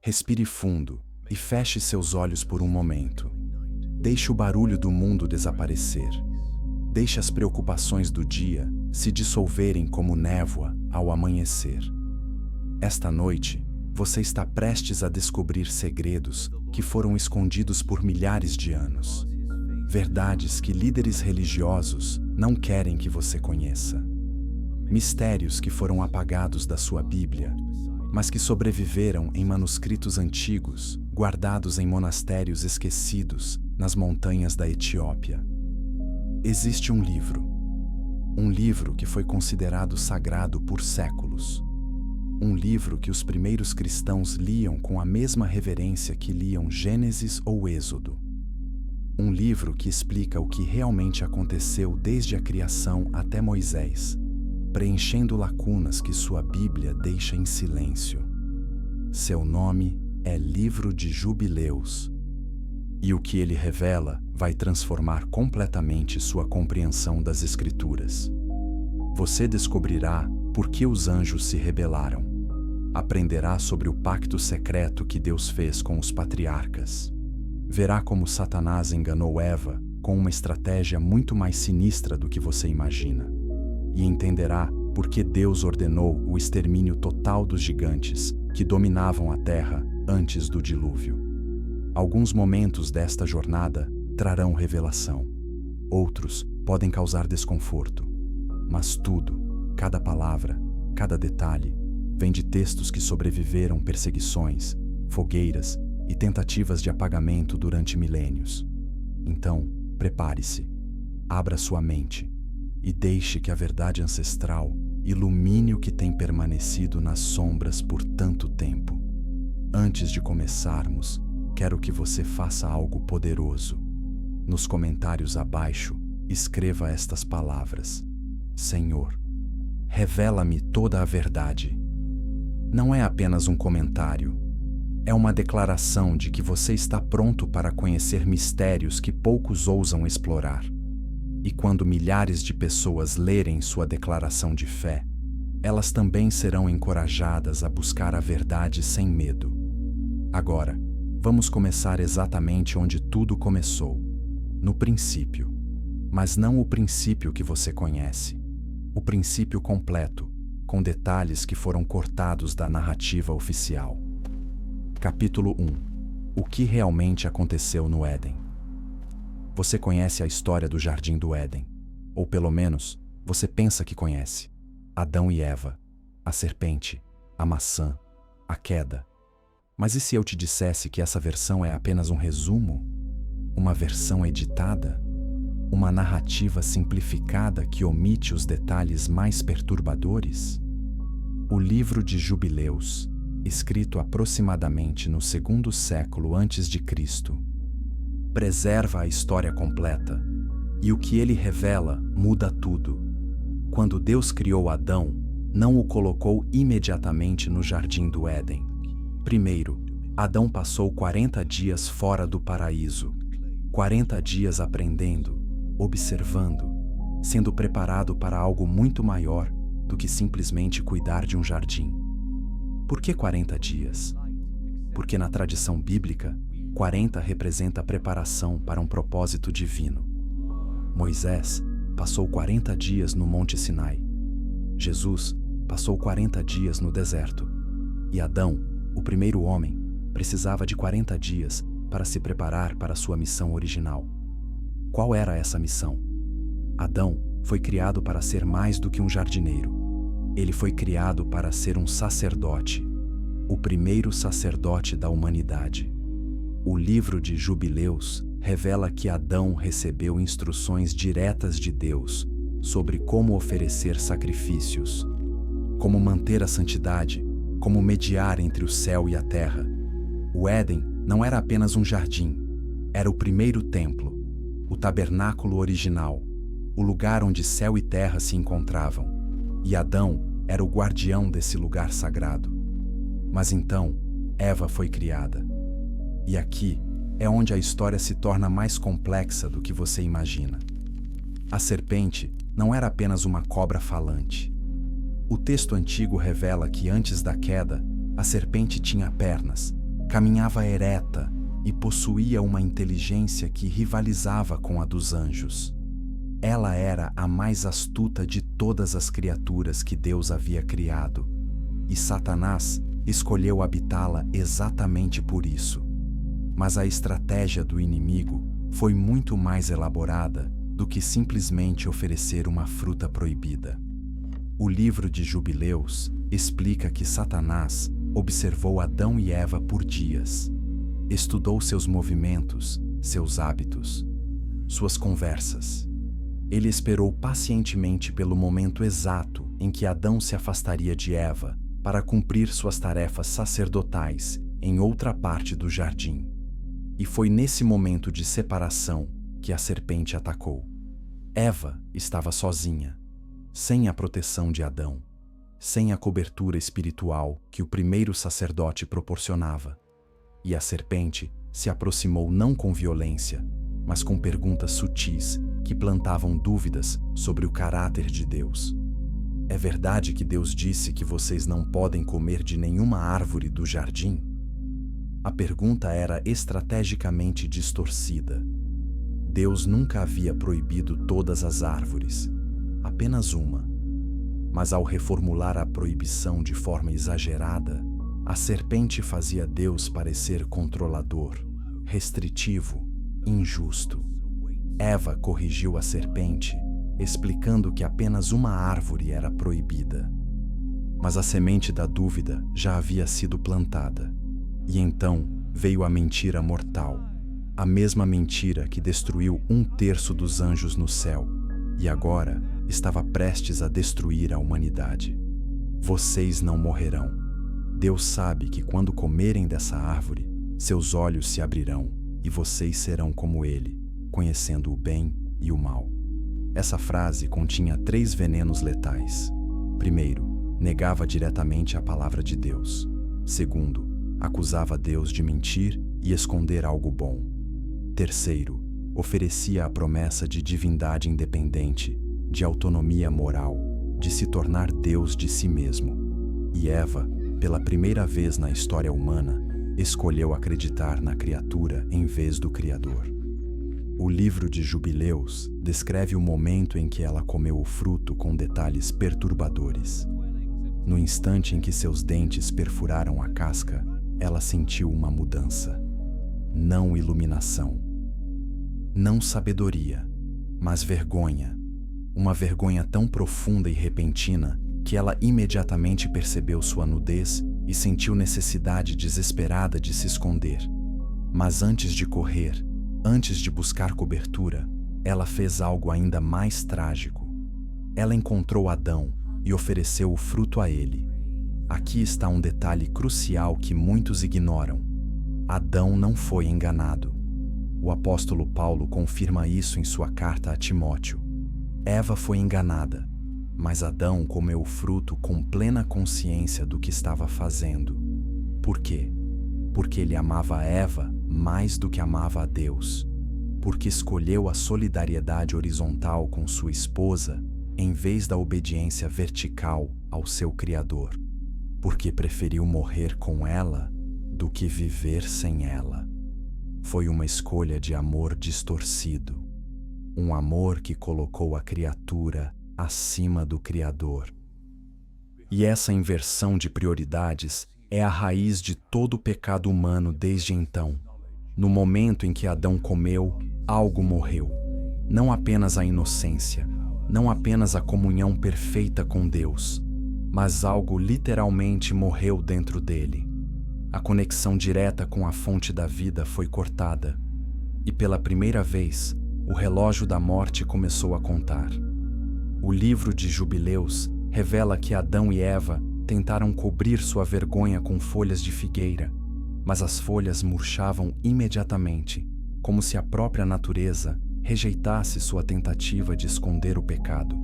Respire fundo e feche seus olhos por um momento. Deixe o barulho do mundo desaparecer. Deixe as preocupações do dia se dissolverem como névoa ao amanhecer. Esta noite, você está prestes a descobrir segredos que foram escondidos por milhares de anos. Verdades que líderes religiosos não querem que você conheça. Mistérios que foram apagados da sua Bíblia, mas que sobreviveram em manuscritos antigos, guardados em monastérios esquecidos nas montanhas da Etiópia. Existe um livro que foi considerado sagrado por séculos. Um livro que os primeiros cristãos liam com a mesma reverência que liam Gênesis ou Êxodo. Um livro que explica o que realmente aconteceu desde a criação até Moisés, preenchendo lacunas que sua Bíblia deixa em silêncio. Seu nome é Livro de Jubileus. E o que ele revela vai transformar completamente sua compreensão das Escrituras. Você descobrirá por que os anjos se rebelaram. Aprenderá sobre o pacto secreto que Deus fez com os patriarcas. Verá como Satanás enganou Eva com uma estratégia muito mais sinistra do que você imagina. E entenderá por que Deus ordenou o extermínio total dos gigantes que dominavam a terra antes do dilúvio. Alguns momentos desta jornada trarão revelação. Outros podem causar desconforto. Mas tudo, cada palavra, cada detalhe, vem de textos que sobreviveram perseguições, fogueiras e tentativas de apagamento durante milênios. Então, prepare-se, abra sua mente e deixe que a verdade ancestral ilumine o que tem permanecido nas sombras por tanto tempo. Antes de começarmos, quero que você faça algo poderoso. Nos comentários abaixo, escreva estas palavras: Senhor, revela-me toda a verdade. Não é apenas um comentário. É uma declaração de que você está pronto para conhecer mistérios que poucos ousam explorar. E quando milhares de pessoas lerem sua declaração de fé, elas também serão encorajadas a buscar a verdade sem medo. Agora, vamos começar exatamente onde tudo começou, no princípio. Mas não o princípio que você conhece. O princípio completo, com detalhes que foram cortados da narrativa oficial. Capítulo 1. O que realmente aconteceu no Éden? Você conhece a história do Jardim do Éden, ou pelo menos, você pensa que conhece. Adão e Eva, a serpente, a maçã, a queda. Mas e se eu te dissesse que essa versão é apenas um resumo? Uma versão editada? Uma narrativa simplificada que omite os detalhes mais perturbadores? O Livro de Jubileus, escrito aproximadamente no 2º século a.C., preserva a história completa, e o que ele revela muda tudo. Quando Deus criou Adão, não o colocou imediatamente no Jardim do Éden. Primeiro, Adão passou 40 dias fora do paraíso, 40 dias aprendendo, observando, sendo preparado para algo muito maior do que simplesmente cuidar de um jardim. Por que 40 dias? Porque na tradição bíblica, 40 representa a preparação para um propósito divino. Moisés passou 40 dias no Monte Sinai. Jesus passou 40 dias no deserto. E Adão, o primeiro homem, precisava de 40 dias para se preparar para sua missão original. Qual era essa missão? Adão foi criado para ser mais do que um jardineiro. Ele foi criado para ser um sacerdote, o primeiro sacerdote da humanidade. O Livro de Jubileus revela que Adão recebeu instruções diretas de Deus sobre como oferecer sacrifícios, como manter a santidade, como mediar entre o céu e a terra. O Éden não era apenas um jardim, era o primeiro templo, o tabernáculo original, o lugar onde céu e terra se encontravam, e Adão era o guardião desse lugar sagrado. Mas então, Eva foi criada. E aqui é onde a história se torna mais complexa do que você imagina. A serpente não era apenas uma cobra falante. O texto antigo revela que antes da queda, a serpente tinha pernas, caminhava ereta e possuía uma inteligência que rivalizava com a dos anjos. Ela era a mais astuta de todas as criaturas que Deus havia criado, e Satanás escolheu habitá-la exatamente por isso. Mas a estratégia do inimigo foi muito mais elaborada do que simplesmente oferecer uma fruta proibida. O livro de Jubileus explica que Satanás observou Adão e Eva por dias. Estudou seus movimentos, seus hábitos, suas conversas. Ele esperou pacientemente pelo momento exato em que Adão se afastaria de Eva para cumprir suas tarefas sacerdotais em outra parte do jardim. E foi nesse momento de separação que a serpente atacou. Eva estava sozinha, sem a proteção de Adão, sem a cobertura espiritual que o primeiro sacerdote proporcionava. E a serpente se aproximou não com violência, mas com perguntas sutis que plantavam dúvidas sobre o caráter de Deus. É verdade que Deus disse que vocês não podem comer de nenhuma árvore do jardim? A pergunta era estrategicamente distorcida. Deus nunca havia proibido todas as árvores, apenas uma. Mas ao reformular a proibição de forma exagerada, a serpente fazia Deus parecer controlador, restritivo, injusto. Eva corrigiu a serpente, explicando que apenas uma árvore era proibida. Mas a semente da dúvida já havia sido plantada. E então veio a mentira mortal, a mesma mentira que destruiu 1/3 dos anjos no céu, e agora estava prestes a destruir a humanidade. Vocês não morrerão. Deus sabe que quando comerem dessa árvore, seus olhos se abrirão e vocês serão como Ele, conhecendo o bem e o mal. Essa frase continha 3 venenos letais. Primeiro, negava diretamente a palavra de Deus. Segundo, acusava Deus de mentir e esconder algo bom. Terceiro, oferecia a promessa de divindade independente, de autonomia moral, de se tornar Deus de si mesmo. E Eva, pela primeira vez na história humana, escolheu acreditar na criatura em vez do Criador. O livro de Jubileus descreve o momento em que ela comeu o fruto com detalhes perturbadores. No instante em que seus dentes perfuraram a casca, ela sentiu uma mudança. Não iluminação. Não sabedoria, mas vergonha. Uma vergonha tão profunda e repentina que ela imediatamente percebeu sua nudez e sentiu necessidade desesperada de se esconder. Mas antes de correr, antes de buscar cobertura, ela fez algo ainda mais trágico. Ela encontrou Adão e ofereceu o fruto a ele. Aqui está um detalhe crucial que muitos ignoram. Adão não foi enganado. O apóstolo Paulo confirma isso em sua carta a Timóteo. Eva foi enganada, mas Adão comeu o fruto com plena consciência do que estava fazendo. Por quê? Porque ele amava Eva mais do que amava a Deus. Porque escolheu a solidariedade horizontal com sua esposa em vez da obediência vertical ao seu Criador. Porque preferiu morrer com ela do que viver sem ela. Foi uma escolha de amor distorcido. Um amor que colocou a criatura acima do Criador. E essa inversão de prioridades é a raiz de todo o pecado humano desde então. No momento em que Adão comeu, algo morreu. Não apenas a inocência, não apenas a comunhão perfeita com Deus, mas algo literalmente morreu dentro dele. A conexão direta com a fonte da vida foi cortada, e pela primeira vez, o relógio da morte começou a contar. O livro de Jubileus revela que Adão e Eva tentaram cobrir sua vergonha com folhas de figueira, mas as folhas murchavam imediatamente, como se a própria natureza rejeitasse sua tentativa de esconder o pecado.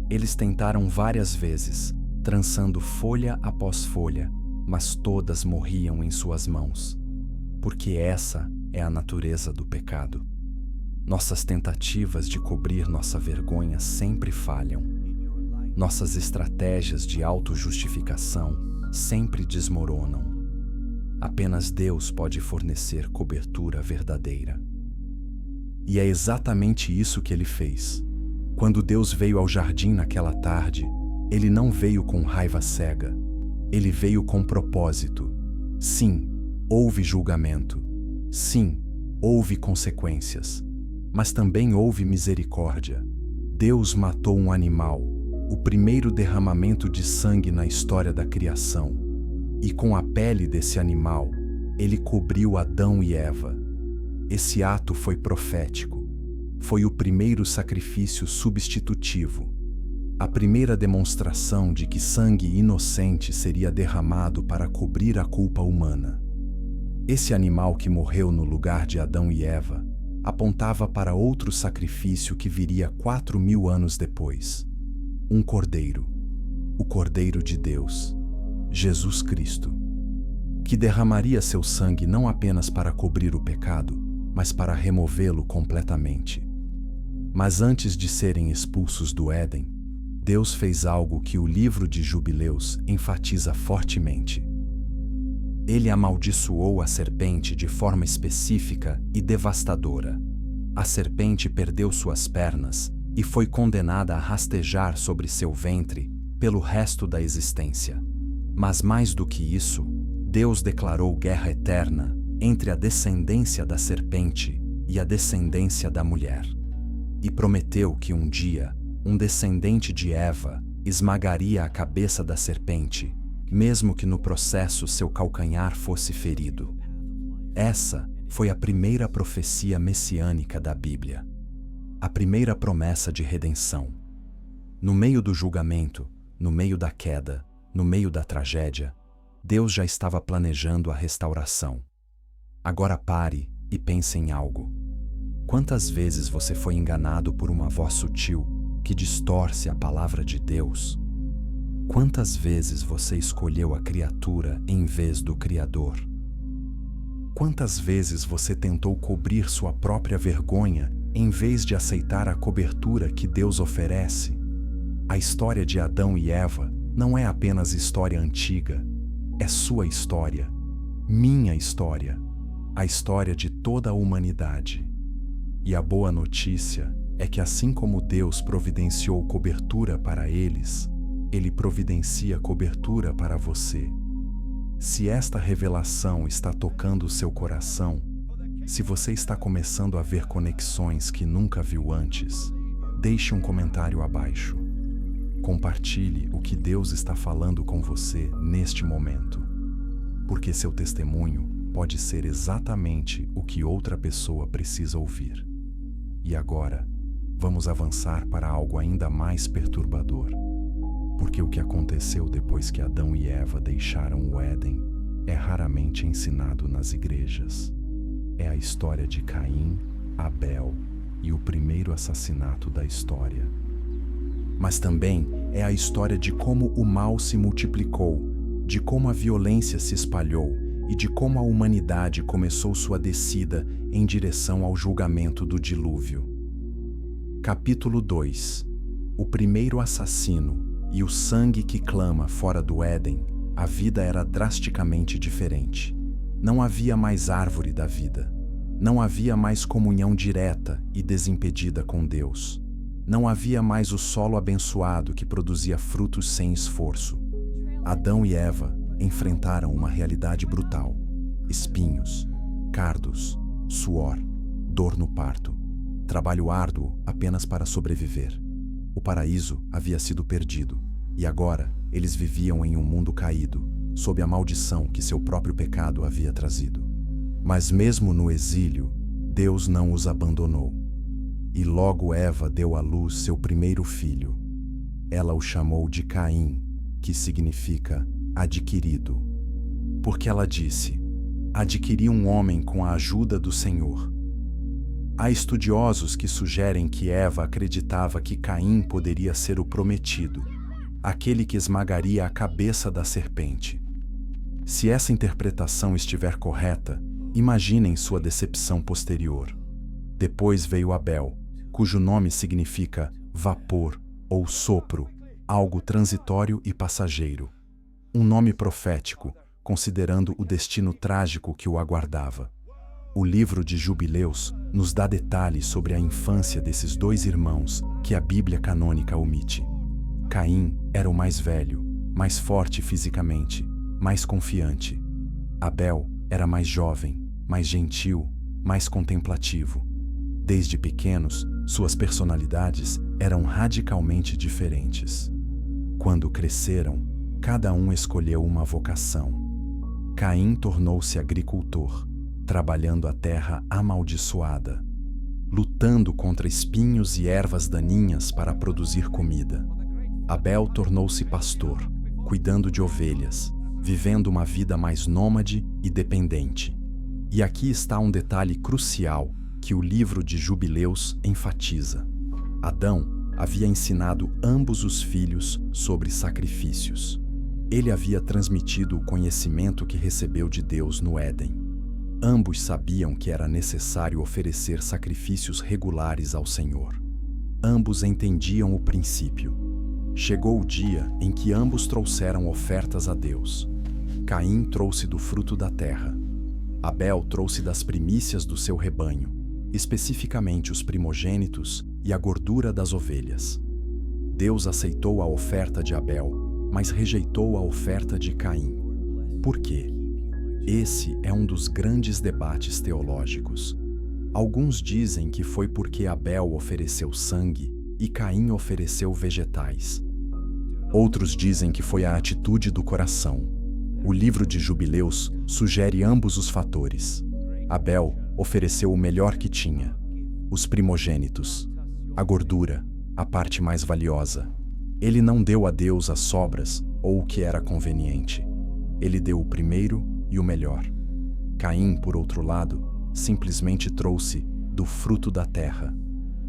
Eles tentaram várias vezes, trançando folha após folha, mas todas morriam em suas mãos, porque essa é a natureza do pecado. Nossas tentativas de cobrir nossa vergonha sempre falham. Nossas estratégias de autojustificação sempre desmoronam. Apenas Deus pode fornecer cobertura verdadeira. E é exatamente isso que ele fez. Quando Deus veio ao jardim naquela tarde, ele não veio com raiva cega. Ele veio com propósito. Sim, houve julgamento. Sim, houve consequências. Mas também houve misericórdia. Deus matou um animal, o primeiro derramamento de sangue na história da criação. E com a pele desse animal, ele cobriu Adão e Eva. Esse ato foi profético. Foi o primeiro sacrifício substitutivo. A primeira demonstração de que sangue inocente seria derramado para cobrir a culpa humana. Esse animal que morreu no lugar de Adão e Eva apontava para outro sacrifício que viria 4.000 anos depois. Um cordeiro, o Cordeiro de Deus, Jesus Cristo, que derramaria seu sangue não apenas para cobrir o pecado, mas para removê-lo completamente. Mas antes de serem expulsos do Éden, Deus fez algo que o livro de Jubileus enfatiza fortemente. Ele amaldiçoou a serpente de forma específica e devastadora. A serpente perdeu suas pernas e foi condenada a rastejar sobre seu ventre pelo resto da existência. Mas mais do que isso, Deus declarou guerra eterna entre a descendência da serpente e a descendência da mulher. E prometeu que um dia, um descendente de Eva esmagaria a cabeça da serpente, mesmo que no processo seu calcanhar fosse ferido. Essa foi a primeira profecia messiânica da Bíblia. A primeira promessa de redenção. No meio do julgamento, no meio da queda, no meio da tragédia, Deus já estava planejando a restauração. Agora pare e pense em algo. Quantas vezes você foi enganado por uma voz sutil que distorce a palavra de Deus? Quantas vezes você escolheu a criatura em vez do Criador? Quantas vezes você tentou cobrir sua própria vergonha em vez de aceitar a cobertura que Deus oferece? A história de Adão e Eva não é apenas história antiga, é sua história, minha história, a história de toda a humanidade. E a boa notícia é que assim como Deus providenciou cobertura para eles, Ele providencia cobertura para você. Se esta revelação está tocando o seu coração, se você está começando a ver conexões que nunca viu antes, deixe um comentário abaixo. Compartilhe o que Deus está falando com você neste momento, porque seu testemunho pode ser exatamente o que outra pessoa precisa ouvir. E agora, vamos avançar para algo ainda mais perturbador. Porque o que aconteceu depois que Adão e Eva deixaram o Éden é raramente ensinado nas igrejas. É a história de Caim, Abel e o primeiro assassinato da história. Mas também é a história de como o mal se multiplicou, de como a violência se espalhou e de como a humanidade começou sua descida em direção ao julgamento do dilúvio. Capítulo 2. O primeiro assassino e o sangue que clama fora do Éden. A vida era drasticamente diferente. Não havia mais árvore da vida. Não havia mais comunhão direta e desimpedida com Deus. Não havia mais o solo abençoado que produzia frutos sem esforço. Adão e Eva enfrentaram uma realidade brutal: espinhos, cardos, suor, dor no parto, trabalho árduo apenas para sobreviver. O paraíso havia sido perdido, e agora eles viviam em um mundo caído, sob a maldição que seu próprio pecado havia trazido. Mas mesmo no exílio, Deus não os abandonou. E logo Eva deu à luz seu primeiro filho. Ela o chamou de Caim, que significa adquirido. Porque ela disse: adquiri um homem com a ajuda do Senhor. Há estudiosos que sugerem que Eva acreditava que Caim poderia ser o prometido, aquele que esmagaria a cabeça da serpente. Se essa interpretação estiver correta, imaginem sua decepção posterior. Depois veio Abel, cujo nome significa vapor ou sopro, algo transitório e passageiro. Um nome profético, considerando o destino trágico que o aguardava. O livro de Jubileus nos dá detalhes sobre a infância desses dois irmãos que a Bíblia canônica omite. Caim era o mais velho, mais forte fisicamente, mais confiante. Abel era mais jovem, mais gentil, mais contemplativo. Desde pequenos, suas personalidades eram radicalmente diferentes. Quando cresceram, cada um escolheu uma vocação. Caim tornou-se agricultor, trabalhando a terra amaldiçoada, lutando contra espinhos e ervas daninhas para produzir comida. Abel tornou-se pastor, cuidando de ovelhas, vivendo uma vida mais nômade e dependente. E aqui está um detalhe crucial que o livro de Jubileus enfatiza. Adão havia ensinado ambos os filhos sobre sacrifícios. Ele havia transmitido o conhecimento que recebeu de Deus no Éden. Ambos sabiam que era necessário oferecer sacrifícios regulares ao Senhor. Ambos entendiam o princípio. Chegou o dia em que ambos trouxeram ofertas a Deus. Caim trouxe do fruto da terra. Abel trouxe das primícias do seu rebanho, especificamente os primogênitos e a gordura das ovelhas. Deus aceitou a oferta de Abel, mas rejeitou a oferta de Caim. Por quê? Esse é um dos grandes debates teológicos. Alguns dizem que foi porque Abel ofereceu sangue e Caim ofereceu vegetais. Outros dizem que foi a atitude do coração. O livro de Jubileus sugere ambos os fatores. Abel ofereceu o melhor que tinha, os primogênitos, a gordura, a parte mais valiosa. Ele não deu a Deus as sobras ou o que era conveniente. Ele deu o primeiro e o melhor. Caim, por outro lado, simplesmente trouxe do fruto da terra.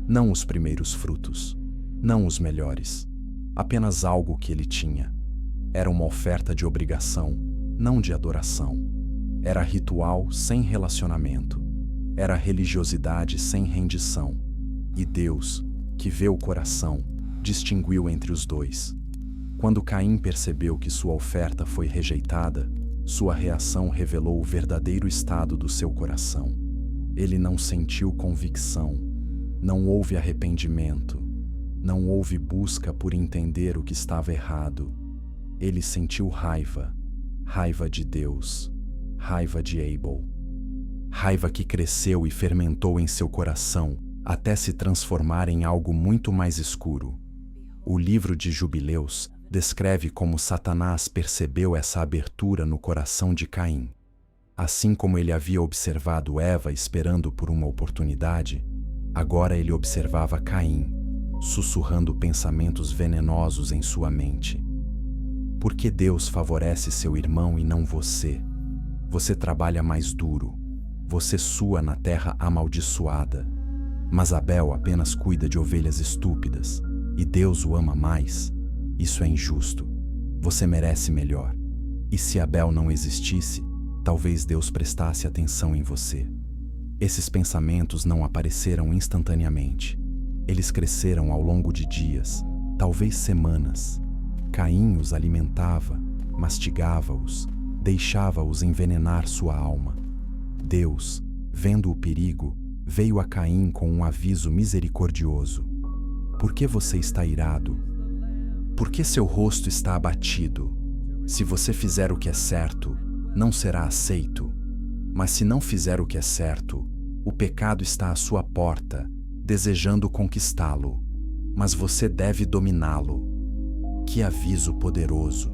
Não os primeiros frutos, não os melhores, apenas algo que ele tinha. Era uma oferta de obrigação, não de adoração. Era ritual sem relacionamento. Era religiosidade sem rendição. E Deus, que vê o coração, distinguiu entre os dois. Quando Caim percebeu que sua oferta foi rejeitada, sua reação revelou o verdadeiro estado do seu coração. Ele não sentiu convicção, não houve arrependimento, não houve busca por entender o que estava errado. Ele sentiu raiva, raiva de Deus, raiva de Abel. Raiva que cresceu e fermentou em seu coração até se transformar em algo muito mais escuro. O livro de Jubileus descreve como Satanás percebeu essa abertura no coração de Caim. Assim como ele havia observado Eva esperando por uma oportunidade, agora ele observava Caim, sussurrando pensamentos venenosos em sua mente. Por que Deus favorece seu irmão e não você? Você trabalha mais duro. Você sua na terra amaldiçoada. Mas Abel apenas cuida de ovelhas estúpidas, e Deus o ama mais. Isso é injusto. Você merece melhor. E se Abel não existisse, talvez Deus prestasse atenção em você. Esses pensamentos não apareceram instantaneamente. Eles cresceram ao longo de dias, talvez semanas. Caim os alimentava, mastigava-os, deixava-os envenenar sua alma. Deus, vendo o perigo, veio a Caim com um aviso misericordioso. Por que você está irado? Por que seu rosto está abatido? Se você fizer o que é certo, não será aceito. Mas se não fizer o que é certo, o pecado está à sua porta, desejando conquistá-lo. Mas você deve dominá-lo. Que aviso poderoso!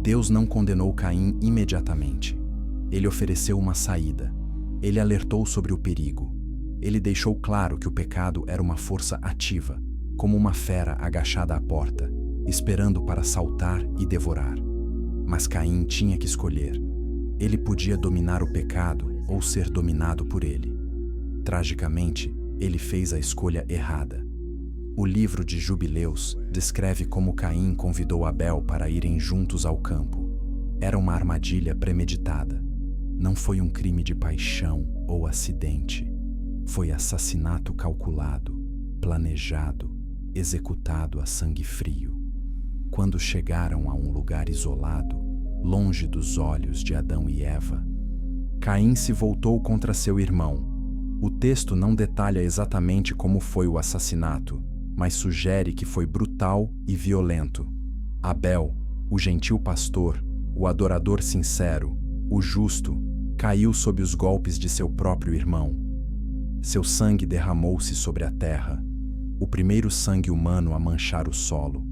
Deus não condenou Caim imediatamente. Ele ofereceu uma saída. Ele alertou sobre o perigo. Ele deixou claro que o pecado era uma força ativa, como uma fera agachada à porta, esperando para saltar e devorar. Mas Caim tinha que escolher. Ele podia dominar o pecado ou ser dominado por ele. Tragicamente, ele fez a escolha errada. O livro de Jubileus descreve como Caim convidou Abel para irem juntos ao campo. Era uma armadilha premeditada. Não foi um crime de paixão ou acidente. Foi assassinato calculado, planejado, executado a sangue frio. Quando chegaram a um lugar isolado, longe dos olhos de Adão e Eva. Caim se voltou contra seu irmão. O texto não detalha exatamente como foi o assassinato, mas sugere que foi brutal e violento. Abel, o gentil pastor, o adorador sincero, o justo, caiu sob os golpes de seu próprio irmão. Seu sangue derramou-se sobre a terra, o primeiro sangue humano a manchar o solo.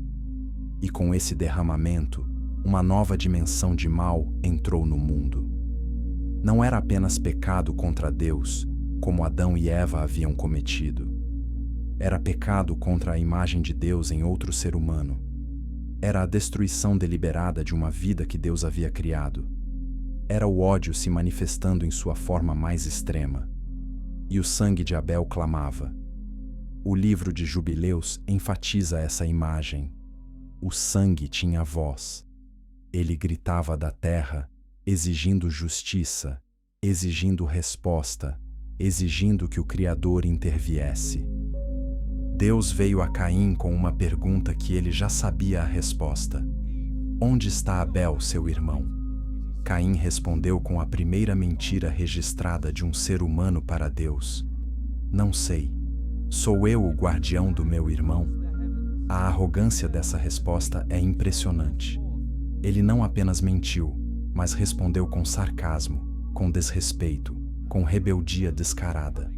E com esse derramamento, uma nova dimensão de mal entrou no mundo. Não era apenas pecado contra Deus, como Adão e Eva haviam cometido. Era pecado contra a imagem de Deus em outro ser humano. Era a destruição deliberada de uma vida que Deus havia criado. Era o ódio se manifestando em sua forma mais extrema. E o sangue de Abel clamava. O livro de Jubileus enfatiza essa imagem. O sangue tinha voz. Ele gritava da terra, exigindo justiça, exigindo resposta, exigindo que o Criador interviesse. Deus veio a Caim com uma pergunta que ele já sabia a resposta. Onde está Abel, seu irmão? Caim respondeu com a primeira mentira registrada de um ser humano para Deus. Não sei. Sou eu o guardião do meu irmão? A arrogância dessa resposta é impressionante. Ele não apenas mentiu, mas respondeu com sarcasmo, com desrespeito, com rebeldia descarada.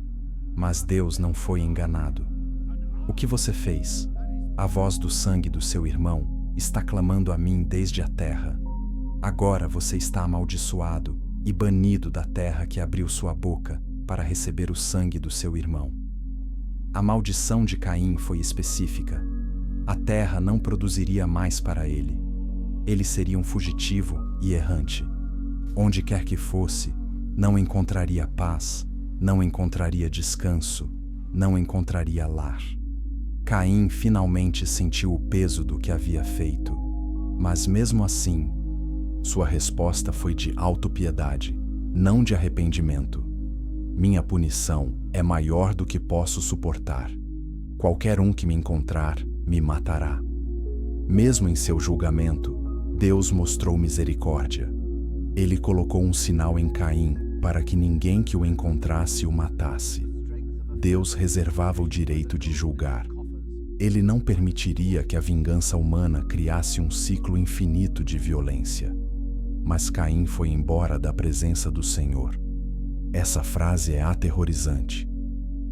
Mas Deus não foi enganado. O que você fez? A voz do sangue do seu irmão está clamando a mim desde a terra. Agora você está amaldiçoado e banido da terra que abriu sua boca para receber o sangue do seu irmão. A maldição de Caim foi específica. A terra não produziria mais para ele. Ele seria um fugitivo e errante. Onde quer que fosse, não encontraria paz, não encontraria descanso, não encontraria lar. Caim finalmente sentiu o peso do que havia feito. Mas mesmo assim, sua resposta foi de autopiedade, não de arrependimento. Minha punição é maior do que posso suportar. Qualquer um que me encontrar, me matará. Mesmo em seu julgamento, Deus mostrou misericórdia. Ele colocou um sinal em Caim para que ninguém que o encontrasse o matasse. Deus reservava o direito de julgar. Ele não permitiria que a vingança humana criasse um ciclo infinito de violência. Mas Caim foi embora da presença do Senhor. Essa frase é aterrorizante.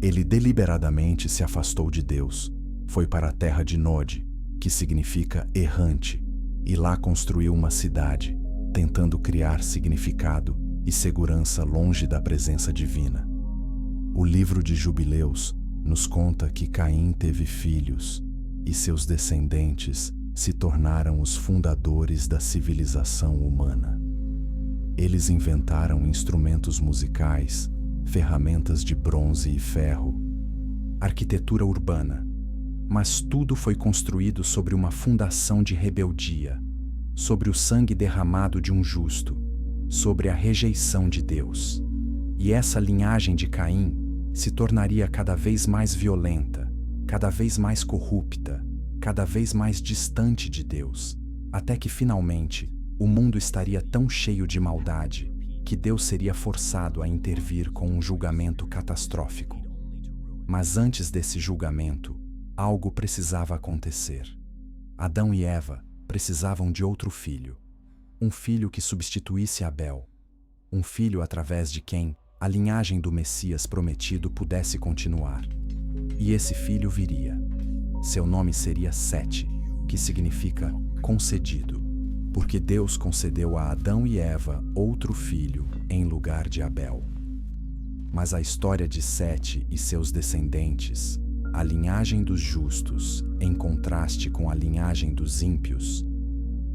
Ele deliberadamente se afastou de Deus, foi para a terra de Nod, que significa errante, e lá construiu uma cidade, tentando criar significado e segurança longe da presença divina. O livro de Jubileus nos conta que Caim teve filhos, e seus descendentes se tornaram os fundadores da civilização humana. Eles inventaram instrumentos musicais, ferramentas de bronze e ferro, arquitetura urbana, mas tudo foi construído sobre uma fundação de rebeldia, sobre o sangue derramado de um justo, sobre a rejeição de Deus. E essa linhagem de Caim se tornaria cada vez mais violenta, cada vez mais corrupta, cada vez mais distante de Deus, até que finalmente o mundo estaria tão cheio de maldade que Deus seria forçado a intervir com um julgamento catastrófico. Mas antes desse julgamento, algo precisava acontecer. Adão e Eva precisavam de outro filho, um filho que substituísse Abel, um filho através de quem a linhagem do Messias prometido pudesse continuar. E esse filho viria. Seu nome seria Sete, que significa concedido, porque Deus concedeu a Adão e Eva outro filho em lugar de Abel. Mas a história de Sete e seus descendentes, a linhagem dos justos, em contraste com a linhagem dos ímpios,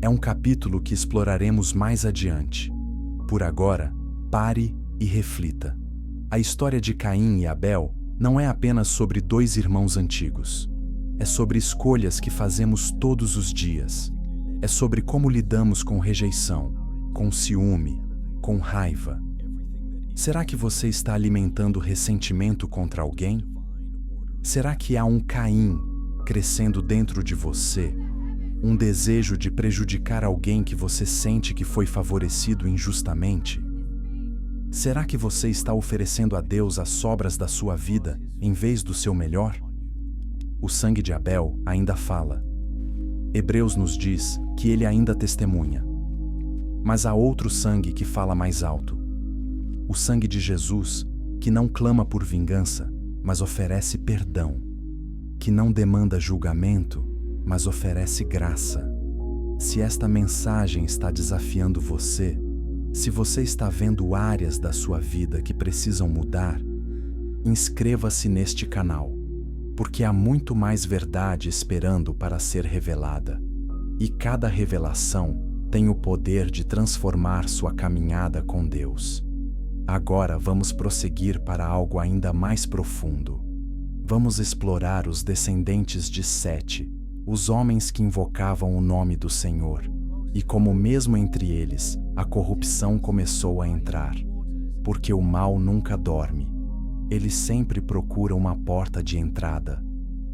é um capítulo que exploraremos mais adiante. Por agora, pare e reflita. A história de Caim e Abel não é apenas sobre dois irmãos antigos. É sobre escolhas que fazemos todos os dias. É sobre como lidamos com rejeição, com ciúme, com raiva. Será que você está alimentando ressentimento contra alguém? Será que há um Caim crescendo dentro de você? Um desejo de prejudicar alguém que você sente que foi favorecido injustamente? Será que você está oferecendo a Deus as sobras da sua vida em vez do seu melhor? O sangue de Abel ainda fala. Hebreus nos diz que ele ainda testemunha. Mas há outro sangue que fala mais alto. O sangue de Jesus, que não clama por vingança, mas oferece perdão. Que não demanda julgamento, mas oferece graça. Se esta mensagem está desafiando você, se você está vendo áreas da sua vida que precisam mudar, inscreva-se neste canal, porque há muito mais verdade esperando para ser revelada. E cada revelação tem o poder de transformar sua caminhada com Deus. Agora vamos prosseguir para algo ainda mais profundo. Vamos explorar os descendentes de Sete, os homens que invocavam o nome do Senhor, e como mesmo entre eles, a corrupção começou a entrar. Porque o mal nunca dorme. Ele sempre procura uma porta de entrada.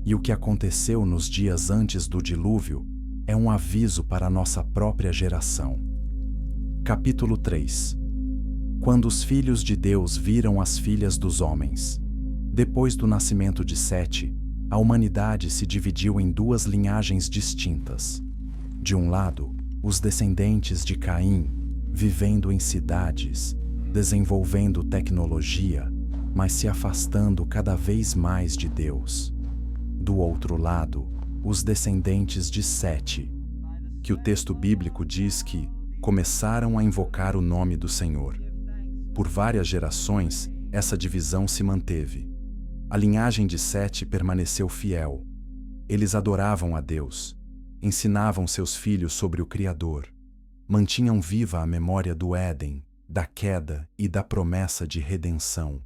E o que aconteceu nos dias antes do dilúvio é um aviso para a nossa própria geração. Capítulo 3. Quando os filhos de Deus viram as filhas dos homens. Depois do nascimento de Sete, a humanidade se dividiu em duas linhagens distintas. De um lado, os descendentes de Caim, vivendo em cidades, desenvolvendo tecnologia, mas se afastando cada vez mais de Deus. Do outro lado, os descendentes de Sete, que o texto bíblico diz que começaram a invocar o nome do Senhor. Por várias gerações, essa divisão se manteve. A linhagem de Sete permaneceu fiel. Eles adoravam a Deus, ensinavam seus filhos sobre o Criador, mantinham viva a memória do Éden, da queda e da promessa de redenção.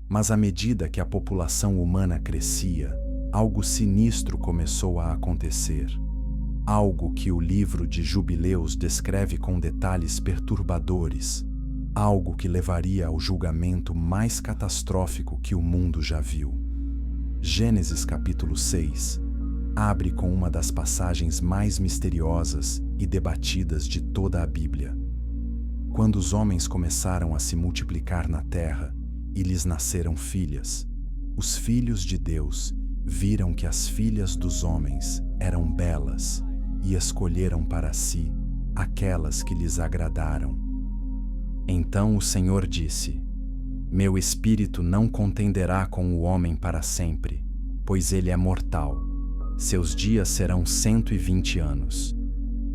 Mas à medida que a população humana crescia, algo sinistro começou a acontecer. Algo que o livro de Jubileus descreve com detalhes perturbadores. Algo que levaria ao julgamento mais catastrófico que o mundo já viu. Gênesis capítulo 6 abre com uma das passagens mais misteriosas e debatidas de toda a Bíblia. Quando os homens começaram a se multiplicar na terra e lhes nasceram filhas, os filhos de Deus viram que as filhas dos homens eram belas e escolheram para si aquelas que lhes agradaram. Então o Senhor disse: Meu espírito não contenderá com o homem para sempre, pois ele é mortal. Seus dias serão 120 anos.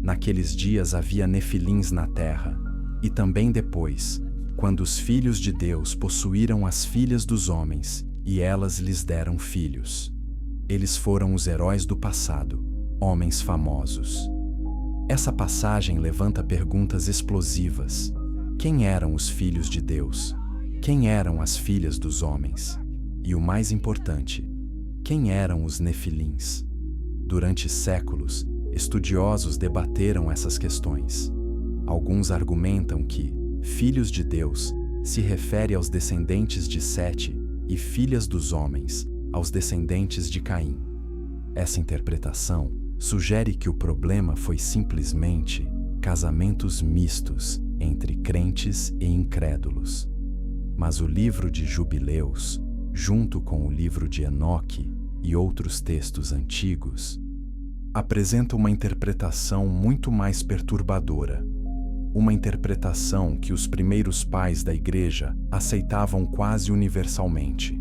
Naqueles dias havia nefilins na terra, e também depois, quando os filhos de Deus possuíram as filhas dos homens, e elas lhes deram filhos. Eles foram os heróis do passado, homens famosos. Essa passagem levanta perguntas explosivas. Quem eram os filhos de Deus? Quem eram as filhas dos homens? E o mais importante, quem eram os nefilins? Durante séculos, estudiosos debateram essas questões. Alguns argumentam que filhos de Deus se refere aos descendentes de Sete e filhas dos homens aos descendentes de Caim. Essa interpretação sugere que o problema foi simplesmente casamentos mistos entre crentes e incrédulos. Mas o livro de Jubileus, junto com o livro de Enoque e outros textos antigos, apresenta uma interpretação muito mais perturbadora. Uma interpretação que os primeiros pais da Igreja aceitavam quase universalmente.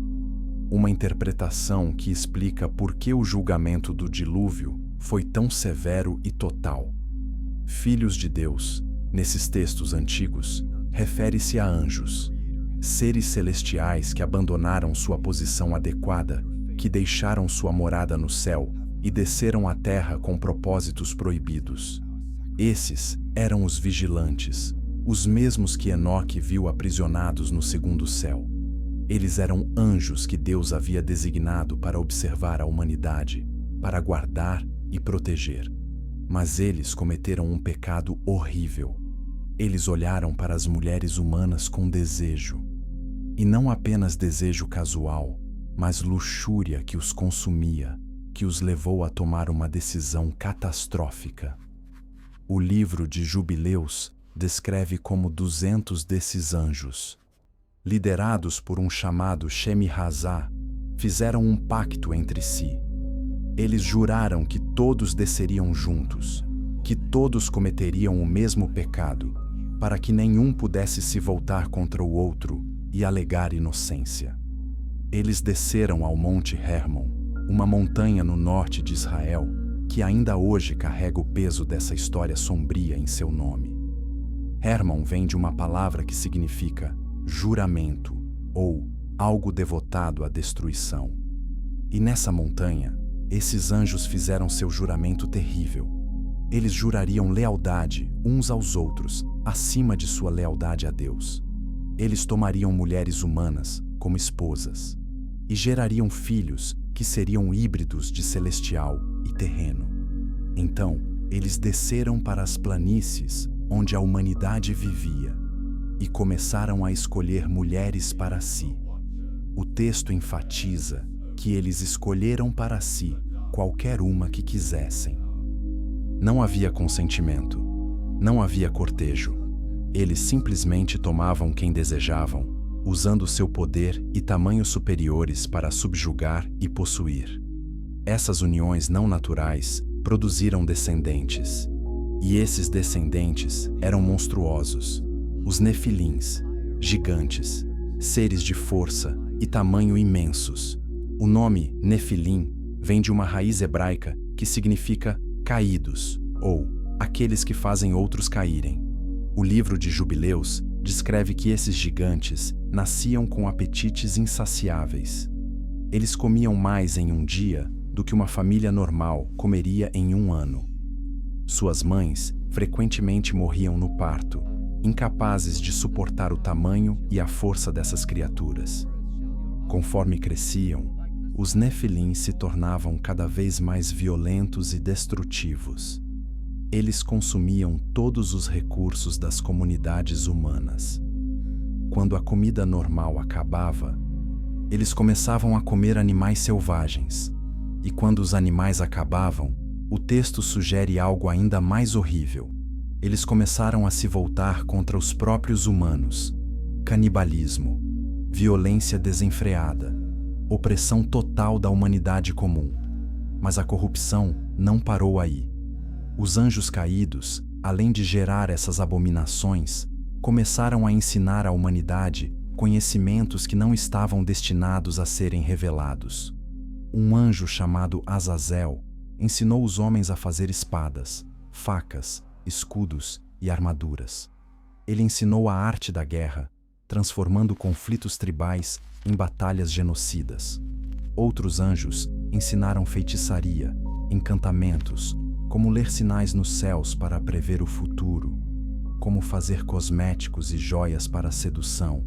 Uma interpretação que explica por que o julgamento do dilúvio foi tão severo e total. Filhos de Deus, nesses textos antigos, refere-se a anjos, seres celestiais que abandonaram sua posição adequada, que deixaram sua morada no céu e desceram à terra com propósitos proibidos. Esses eram os vigilantes, os mesmos que Enoque viu aprisionados no segundo céu. Eles eram anjos que Deus havia designado para observar a humanidade, para guardar e proteger. Mas eles cometeram um pecado horrível. Eles olharam para as mulheres humanas com desejo. E não apenas desejo casual, mas luxúria que os consumia. que os levou a tomar uma decisão catastrófica. O livro de Jubileus descreve como 200 desses anjos, liderados por um chamado Shemi-Hazá, fizeram um pacto entre si. Eles juraram que todos desceriam juntos, que todos cometeriam o mesmo pecado, para que nenhum pudesse se voltar contra o outro e alegar inocência. Eles desceram ao Monte Hermon, uma montanha no norte de Israel, que ainda hoje carrega o peso dessa história sombria em seu nome. Hermon vem de uma palavra que significa juramento, ou algo devotado à destruição. E nessa montanha, esses anjos fizeram seu juramento terrível. Eles jurariam lealdade uns aos outros, acima de sua lealdade a Deus. Eles tomariam mulheres humanas como esposas e gerariam filhos que seriam híbridos de celestial e terreno. Então, eles desceram para as planícies onde a humanidade vivia e começaram a escolher mulheres para si. O texto enfatiza que eles escolheram para si qualquer uma que quisessem. Não havia consentimento, não havia cortejo. Eles simplesmente tomavam quem desejavam, usando seu poder e tamanho superiores para subjugar e possuir. Essas uniões não naturais produziram descendentes, e esses descendentes eram monstruosos, os Nefilins, gigantes, seres de força e tamanho imensos. O nome Nefilim vem de uma raiz hebraica que significa caídos, ou aqueles que fazem outros caírem. O livro de Jubileus descreve que esses gigantes nasciam com apetites insaciáveis. Eles comiam mais em um dia do que uma família normal comeria em um ano. Suas mães frequentemente morriam no parto, incapazes de suportar o tamanho e a força dessas criaturas. Conforme cresciam, os Nefilim se tornavam cada vez mais violentos e destrutivos. Eles consumiam todos os recursos das comunidades humanas. Quando a comida normal acabava, eles começavam a comer animais selvagens. E quando os animais acabavam, o texto sugere algo ainda mais horrível. Eles começaram a se voltar contra os próprios humanos. Canibalismo, violência desenfreada, opressão total da humanidade comum. Mas a corrupção não parou aí. Os anjos caídos, além de gerar essas abominações, começaram a ensinar à humanidade conhecimentos que não estavam destinados a serem revelados. Um anjo chamado Azazel ensinou os homens a fazer espadas, facas, escudos e armaduras. Ele ensinou a arte da guerra, transformando conflitos tribais em batalhas genocidas. Outros anjos ensinaram feitiçaria, encantamentos, como ler sinais nos céus para prever o futuro, como fazer cosméticos e joias para a sedução,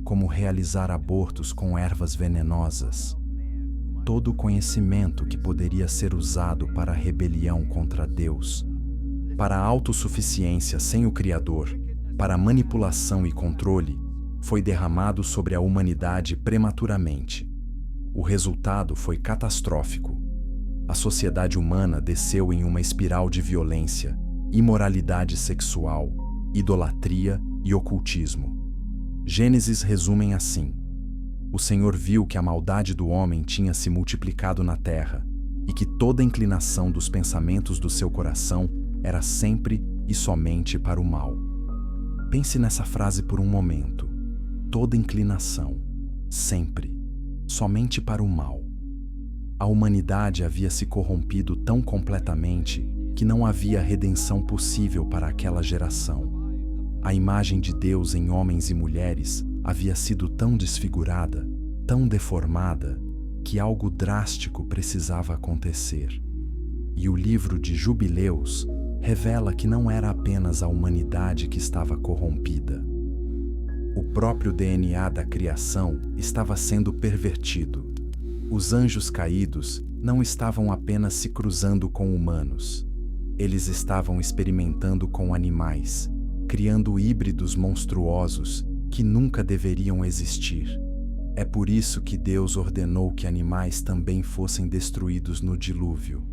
como realizar abortos com ervas venenosas. Todo o conhecimento que poderia ser usado para a rebelião contra Deus, para a autossuficiência sem o Criador, para a manipulação e controle, foi derramado sobre a humanidade prematuramente. O resultado foi catastrófico. A sociedade humana desceu em uma espiral de violência, imoralidade sexual, idolatria e ocultismo. Gênesis resumem assim: o Senhor viu que a maldade do homem tinha se multiplicado na terra e que toda inclinação dos pensamentos do seu coração era sempre e somente para o mal. Pense nessa frase por um momento. Toda inclinação, sempre, somente para o mal. A humanidade havia se corrompido tão completamente que não havia redenção possível para aquela geração. A imagem de Deus em homens e mulheres havia sido tão desfigurada, tão deformada, que algo drástico precisava acontecer. E o livro de Jubileus revela que não era apenas a humanidade que estava corrompida. O próprio DNA da criação estava sendo pervertido. Os anjos caídos não estavam apenas se cruzando com humanos. Eles estavam experimentando com animais, criando híbridos monstruosos que nunca deveriam existir. É por isso que Deus ordenou que animais também fossem destruídos no dilúvio.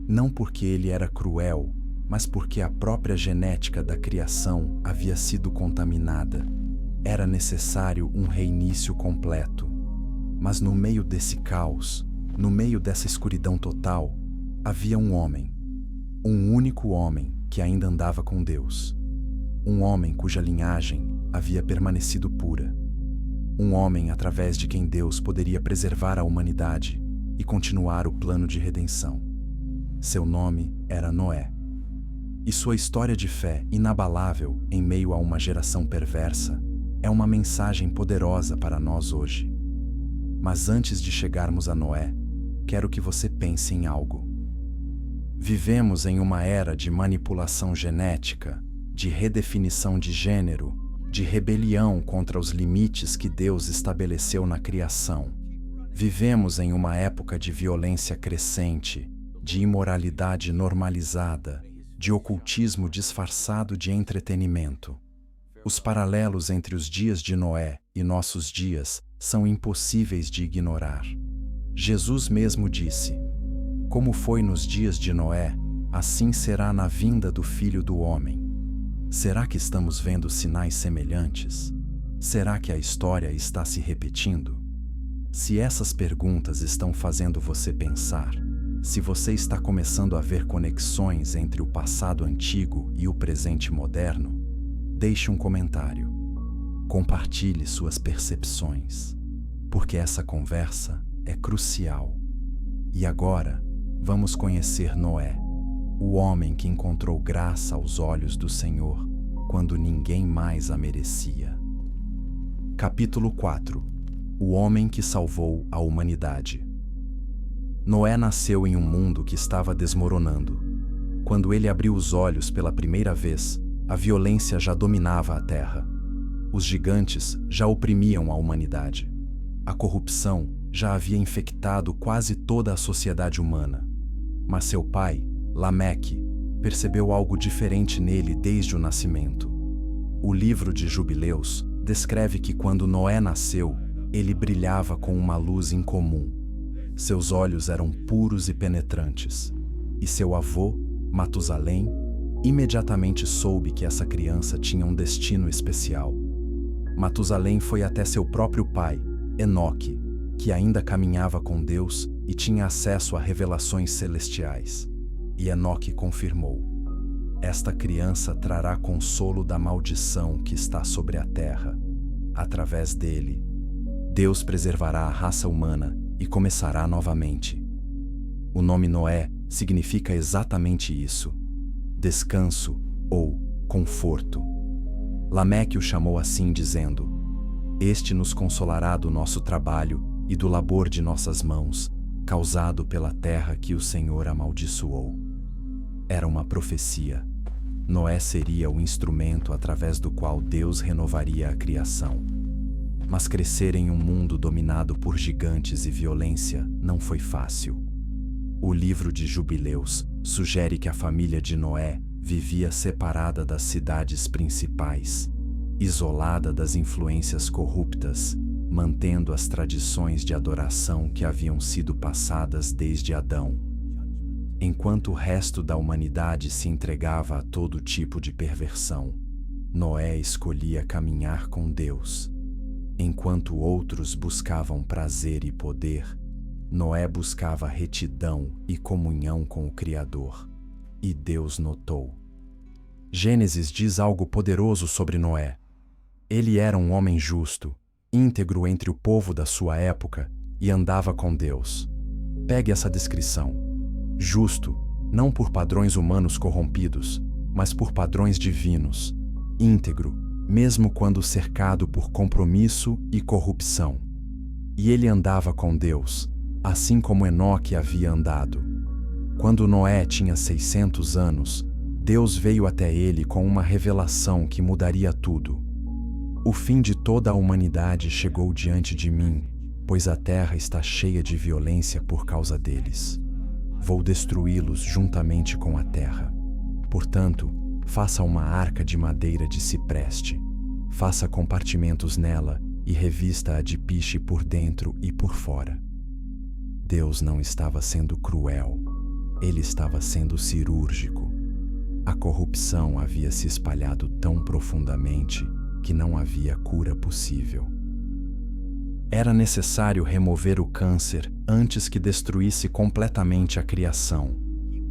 Não porque ele era cruel, mas porque a própria genética da criação havia sido contaminada. Era necessário um reinício completo. Mas no meio desse caos, no meio dessa escuridão total, havia um homem. Um único homem que ainda andava com Deus. Um homem cuja linhagem havia permanecido pura. Um homem através de quem Deus poderia preservar a humanidade e continuar o plano de redenção. Seu nome era Noé. E sua história de fé inabalável em meio a uma geração perversa é uma mensagem poderosa para nós hoje. Mas antes de chegarmos a Noé, quero que você pense em algo. Vivemos em uma era de manipulação genética, de redefinição de gênero, de rebelião contra os limites que Deus estabeleceu na criação. Vivemos em uma época de violência crescente, de imoralidade normalizada, de ocultismo disfarçado de entretenimento. Os paralelos entre os dias de Noé e nossos dias são impossíveis de ignorar. Jesus mesmo disse: "Como foi nos dias de Noé, assim será na vinda do Filho do Homem." Será que estamos vendo sinais semelhantes? Será que a história está se repetindo? Se essas perguntas estão fazendo você pensar, se você está começando a ver conexões entre o passado antigo e o presente moderno, deixe um comentário. Compartilhe suas percepções, porque essa conversa é crucial. E agora, vamos conhecer Noé, o homem que encontrou graça aos olhos do Senhor quando ninguém mais a merecia. Capítulo 4. O homem que salvou a humanidade. Noé nasceu em um mundo que estava desmoronando. Quando ele abriu os olhos pela primeira vez, a violência já dominava a terra. Os gigantes já oprimiam a humanidade. A corrupção já havia infectado quase toda a sociedade humana. Mas seu pai, Lameque, percebeu algo diferente nele desde o nascimento. O livro de Jubileus descreve que quando Noé nasceu, ele brilhava com uma luz incomum. Seus olhos eram puros e penetrantes. E seu avô, Matusalém, imediatamente soube que essa criança tinha um destino especial. Matusalém foi até seu próprio pai, Enoque, que ainda caminhava com Deus e tinha acesso a revelações celestiais. E Enoque confirmou: "Esta criança trará consolo da maldição que está sobre a terra. Através dele, Deus preservará a raça humana e começará novamente." O nome Noé significa exatamente isso: descanso ou conforto. Lameque o chamou assim, dizendo: "Este nos consolará do nosso trabalho e do labor de nossas mãos, causado pela terra que o Senhor amaldiçoou." Era uma profecia. Noé seria o instrumento através do qual Deus renovaria a criação. Mas crescer em um mundo dominado por gigantes e violência não foi fácil. O livro de Jubileus sugere que a família de Noé vivia separada das cidades principais, isolada das influências corruptas, mantendo as tradições de adoração que haviam sido passadas desde Adão. Enquanto o resto da humanidade se entregava a todo tipo de perversão, Noé escolhia caminhar com Deus. Enquanto outros buscavam prazer e poder, Noé buscava retidão e comunhão com o Criador. E Deus notou. Gênesis diz algo poderoso sobre Noé. Ele era um homem justo, íntegro entre o povo da sua época e andava com Deus. Pegue essa descrição. Justo, não por padrões humanos corrompidos, mas por padrões divinos. Íntegro, mesmo quando cercado por compromisso e corrupção. E ele andava com Deus, assim como Enoque havia andado. Quando Noé tinha 600 anos, Deus veio até ele com uma revelação que mudaria tudo. "O fim de toda a humanidade chegou diante de mim, pois a terra está cheia de violência por causa deles. Vou destruí-los juntamente com a terra. Portanto, faça uma arca de madeira de cipreste. Faça compartimentos nela e revista-a de piche por dentro e por fora. Deus não estava sendo cruel, ele estava sendo cirúrgico. A corrupção havia se espalhado tão profundamente que não havia cura possível. Era necessário remover o câncer antes que destruísse completamente a criação.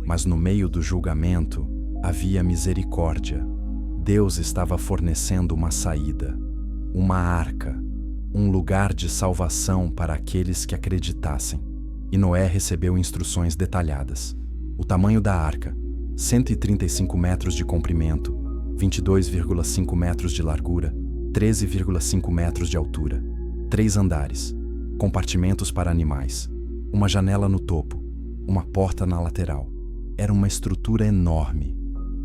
Mas no meio do julgamento havia misericórdia. Deus estava fornecendo uma saída, uma arca, um lugar de salvação para aqueles que acreditassem. E Noé recebeu instruções detalhadas. O tamanho da arca: 135 metros de comprimento, 22,5 metros de largura, 13,5 metros de altura, 3 andares, compartimentos para animais, uma janela no topo, uma porta na lateral. Era uma estrutura enorme.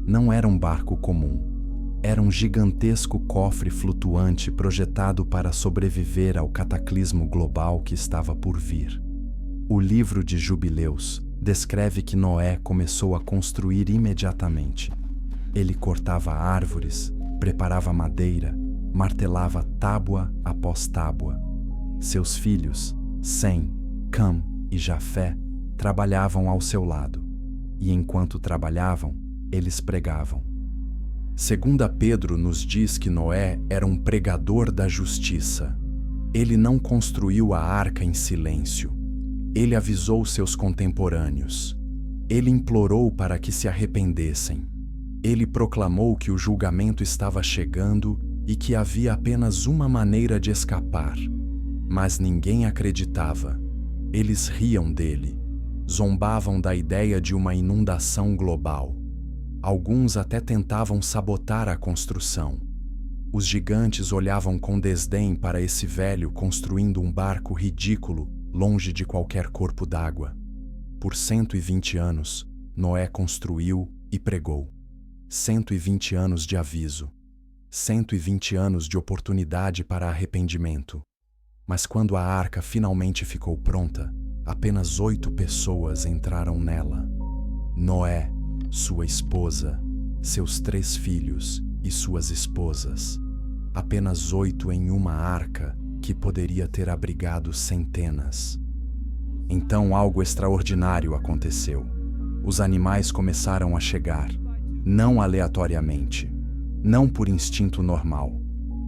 Não era um barco comum. Era um gigantesco cofre flutuante projetado para sobreviver ao cataclismo global que estava por vir. O livro de Jubileus descreve que Noé começou a construir imediatamente. Ele cortava árvores, preparava madeira, martelava tábua após tábua. Seus filhos, Sem, Cam e Jafé, trabalhavam ao seu lado. E enquanto trabalhavam, eles pregavam. 2 Pedro nos diz que Noé era um pregador da justiça. Ele não construiu a arca em silêncio. Ele avisou seus contemporâneos. Ele implorou para que se arrependessem. Ele proclamou que o julgamento estava chegando e que havia apenas uma maneira de escapar. Mas ninguém acreditava. Eles riam dele. Zombavam da ideia de uma inundação global. Alguns até tentavam sabotar a construção. Os gigantes olhavam com desdém para esse velho construindo um barco ridículo longe de qualquer corpo d'água. Por 120 anos, Noé construiu e pregou. 120 anos de aviso. 120 anos de oportunidade para arrependimento. Mas quando a arca finalmente ficou pronta, apenas 8 pessoas entraram nela. Noé, sua esposa, seus 3 filhos e suas esposas. Apenas 8 em uma arca que poderia ter abrigado centenas. Então algo extraordinário aconteceu. Os animais começaram a chegar, não aleatoriamente, não por instinto normal,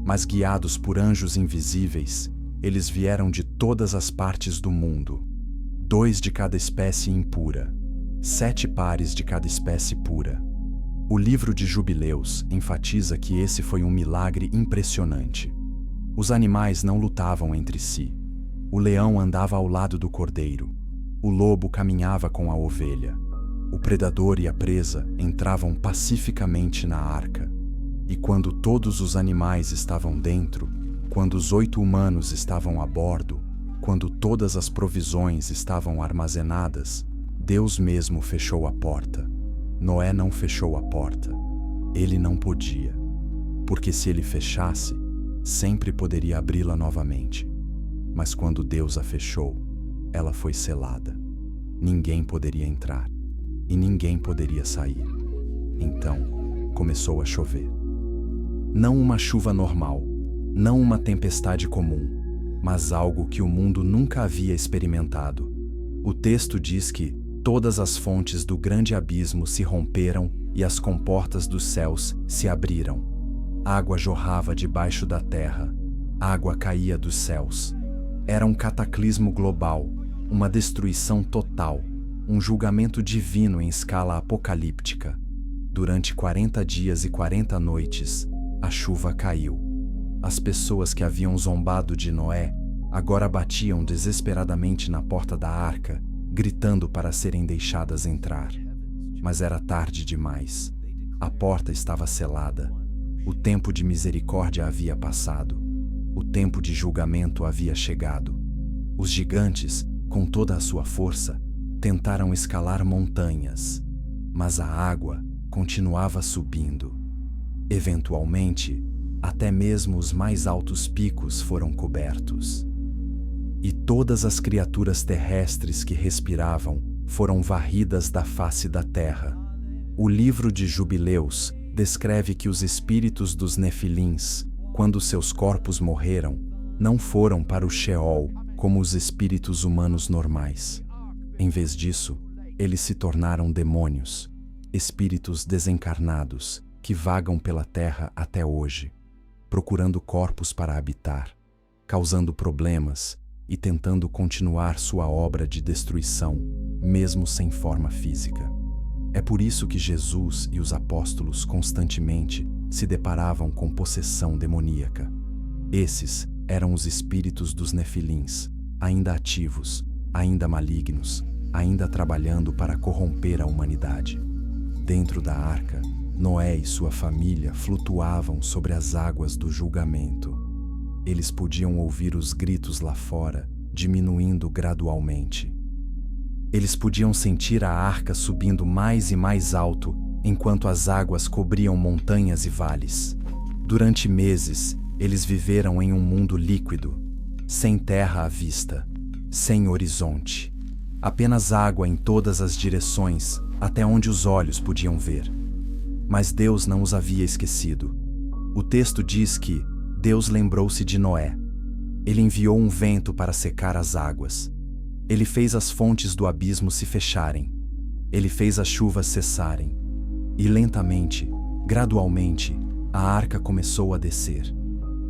mas guiados por anjos invisíveis. Eles vieram de todas as partes do mundo. 2 de cada espécie impura, 7 pares de cada espécie pura. O livro de Jubileus enfatiza que esse foi um milagre impressionante. Os animais não lutavam entre si. O leão andava ao lado do cordeiro. O lobo caminhava com a ovelha. O predador e a presa entravam pacificamente na arca. E quando todos os animais estavam dentro, quando os 8 humanos estavam a bordo, quando todas as provisões estavam armazenadas, Deus mesmo fechou a porta. Noé não fechou a porta. Ele não podia. Porque se ele fechasse, sempre poderia abri-la novamente. Mas quando Deus a fechou, ela foi selada. Ninguém poderia entrar. E ninguém poderia sair. Então, começou a chover. Não uma chuva normal, não uma tempestade comum, mas algo que o mundo nunca havia experimentado. O texto diz que todas as fontes do grande abismo se romperam e as comportas dos céus se abriram. Água jorrava debaixo da terra, água caía dos céus. Era um cataclismo global, uma destruição total, um julgamento divino em escala apocalíptica. Durante 40 dias e 40 noites, a chuva caiu. As pessoas que haviam zombado de Noé agora batiam desesperadamente na porta da arca, gritando para serem deixadas entrar. Mas era tarde demais. A porta estava selada. O tempo de misericórdia havia passado. O tempo de julgamento havia chegado. Os gigantes, com toda a sua força, tentaram escalar montanhas, mas a água continuava subindo. Eventualmente, até mesmo os mais altos picos foram cobertos. E todas as criaturas terrestres que respiravam foram varridas da face da terra. O livro de Jubileus descreve que os espíritos dos nefilins, quando seus corpos morreram, não foram para o Sheol como os espíritos humanos normais. Em vez disso, eles se tornaram demônios, espíritos desencarnados que vagam pela terra até hoje, procurando corpos para habitar, causando problemas e tentando continuar sua obra de destruição, mesmo sem forma física. É por isso que Jesus e os apóstolos constantemente se deparavam com possessão demoníaca. Esses eram os espíritos dos nefilins, ainda ativos, ainda malignos, ainda trabalhando para corromper a humanidade. Dentro da arca, Noé e sua família flutuavam sobre as águas do julgamento. Eles podiam ouvir os gritos lá fora, diminuindo gradualmente. Eles podiam sentir a arca subindo mais e mais alto, enquanto as águas cobriam montanhas e vales. Durante meses, eles viveram em um mundo líquido, sem terra à vista, sem horizonte. Apenas água em todas as direções, até onde os olhos podiam ver. Mas Deus não os havia esquecido. O texto diz que Deus lembrou-se de Noé. Ele enviou um vento para secar as águas. Ele fez as fontes do abismo se fecharem. Ele fez as chuvas cessarem. E lentamente, gradualmente, a arca começou a descer.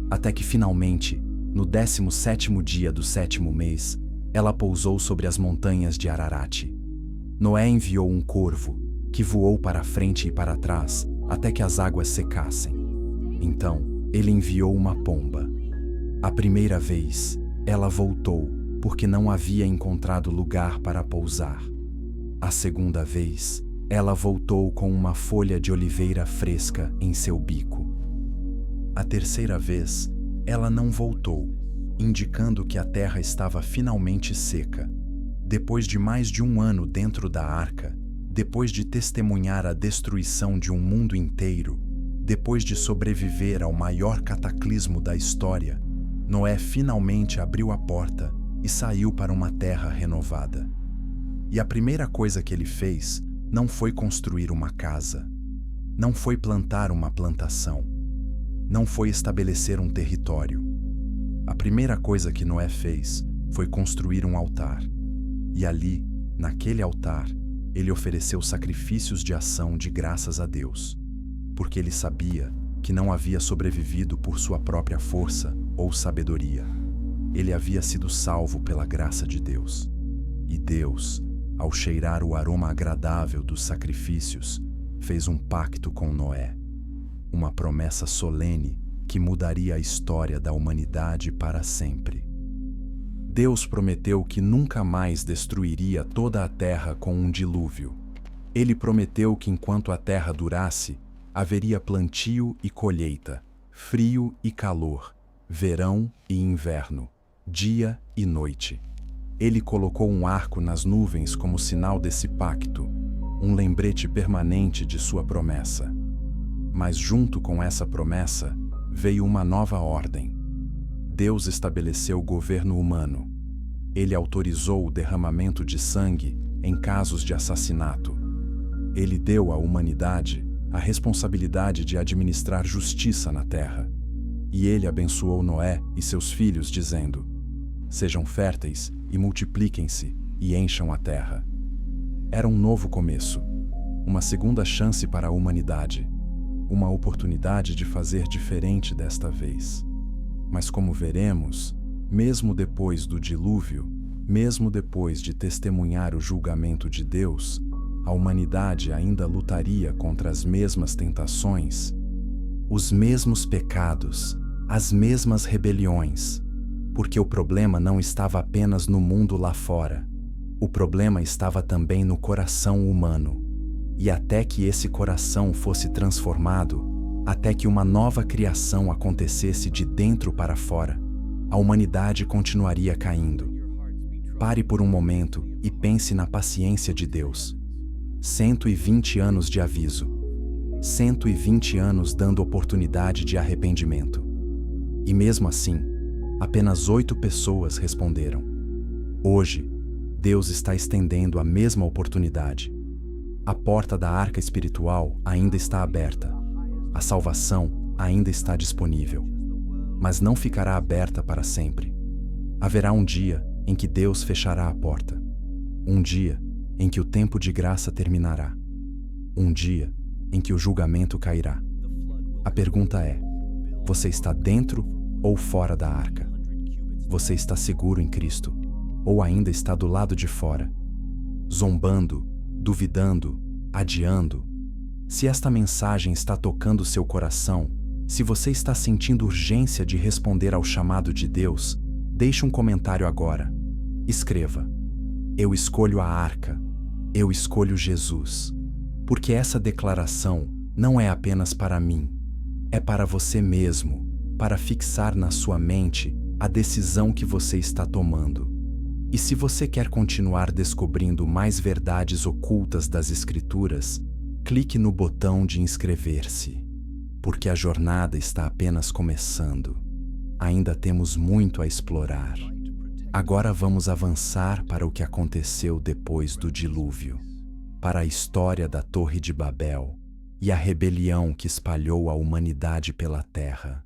Até que finalmente, no 17º dia do 7º mês, ela pousou sobre as montanhas de Ararat. Noé enviou um corvo, que voou para a frente e para trás, até que as águas secassem. Então, ele enviou uma pomba. A primeira vez, ela voltou, porque não havia encontrado lugar para pousar. A segunda vez, ela voltou com uma folha de oliveira fresca em seu bico. A terceira vez, ela não voltou, indicando que a terra estava finalmente seca. Depois de mais de um ano dentro da arca, depois de testemunhar a destruição de um mundo inteiro, depois de sobreviver ao maior cataclismo da história, Noé finalmente abriu a porta e saiu para uma terra renovada. E a primeira coisa que ele fez não foi construir uma casa, não foi plantar uma plantação, não foi estabelecer um território. A primeira coisa que Noé fez foi construir um altar. E ali, naquele altar, ele ofereceu sacrifícios de ação de graças a Deus, porque ele sabia que não havia sobrevivido por sua própria força ou sabedoria. Ele havia sido salvo pela graça de Deus. E Deus, ao cheirar o aroma agradável dos sacrifícios, fez um pacto com Noé, uma promessa solene que mudaria a história da humanidade para sempre. Deus prometeu que nunca mais destruiria toda a terra com um dilúvio. Ele prometeu que enquanto a terra durasse, haveria plantio e colheita, frio e calor, verão e inverno, dia e noite. Ele colocou um arco nas nuvens como sinal desse pacto, um lembrete permanente de sua promessa. Mas junto com essa promessa, veio uma nova ordem. Deus estabeleceu o governo humano. Ele autorizou o derramamento de sangue em casos de assassinato. Ele deu à humanidade a responsabilidade de administrar justiça na terra. E ele abençoou Noé e seus filhos, dizendo: sejam férteis e multipliquem-se e encham a terra. Era um novo começo, uma segunda chance para a humanidade, uma oportunidade de fazer diferente desta vez. Mas como veremos, mesmo depois do dilúvio, mesmo depois de testemunhar o julgamento de Deus, a humanidade ainda lutaria contra as mesmas tentações, os mesmos pecados, as mesmas rebeliões, porque o problema não estava apenas no mundo lá fora. O problema estava também no coração humano. E até que esse coração fosse transformado, até que uma nova criação acontecesse de dentro para fora, a humanidade continuaria caindo. Pare por um momento e pense na paciência de Deus. 120 anos de aviso. 120 anos dando oportunidade de arrependimento. E mesmo assim, apenas 8 pessoas responderam. Hoje, Deus está estendendo a mesma oportunidade. A porta da arca espiritual ainda está aberta. A salvação ainda está disponível. mas não ficará aberta para sempre. Haverá um dia em que Deus fechará a porta. Um dia em que o tempo de graça terminará. Um dia em que o julgamento cairá. A pergunta é: você está dentro ou fora da arca? Você está seguro em Cristo ou ainda está do lado de fora? Zombando, duvidando, adiando? Se esta mensagem está tocando seu coração, se você está sentindo urgência de responder ao chamado de Deus, deixe um comentário agora. Escreva: eu escolho a arca, eu escolho Jesus. Porque essa declaração não é apenas para mim, é para você mesmo, para fixar na sua mente a decisão que você está tomando. E se você quer continuar descobrindo mais verdades ocultas das Escrituras, clique no botão de inscrever-se, porque a jornada está apenas começando. Ainda temos muito a explorar. Agora vamos avançar para o que aconteceu depois do dilúvio, para a história da Torre de Babel e a rebelião que espalhou a humanidade pela terra,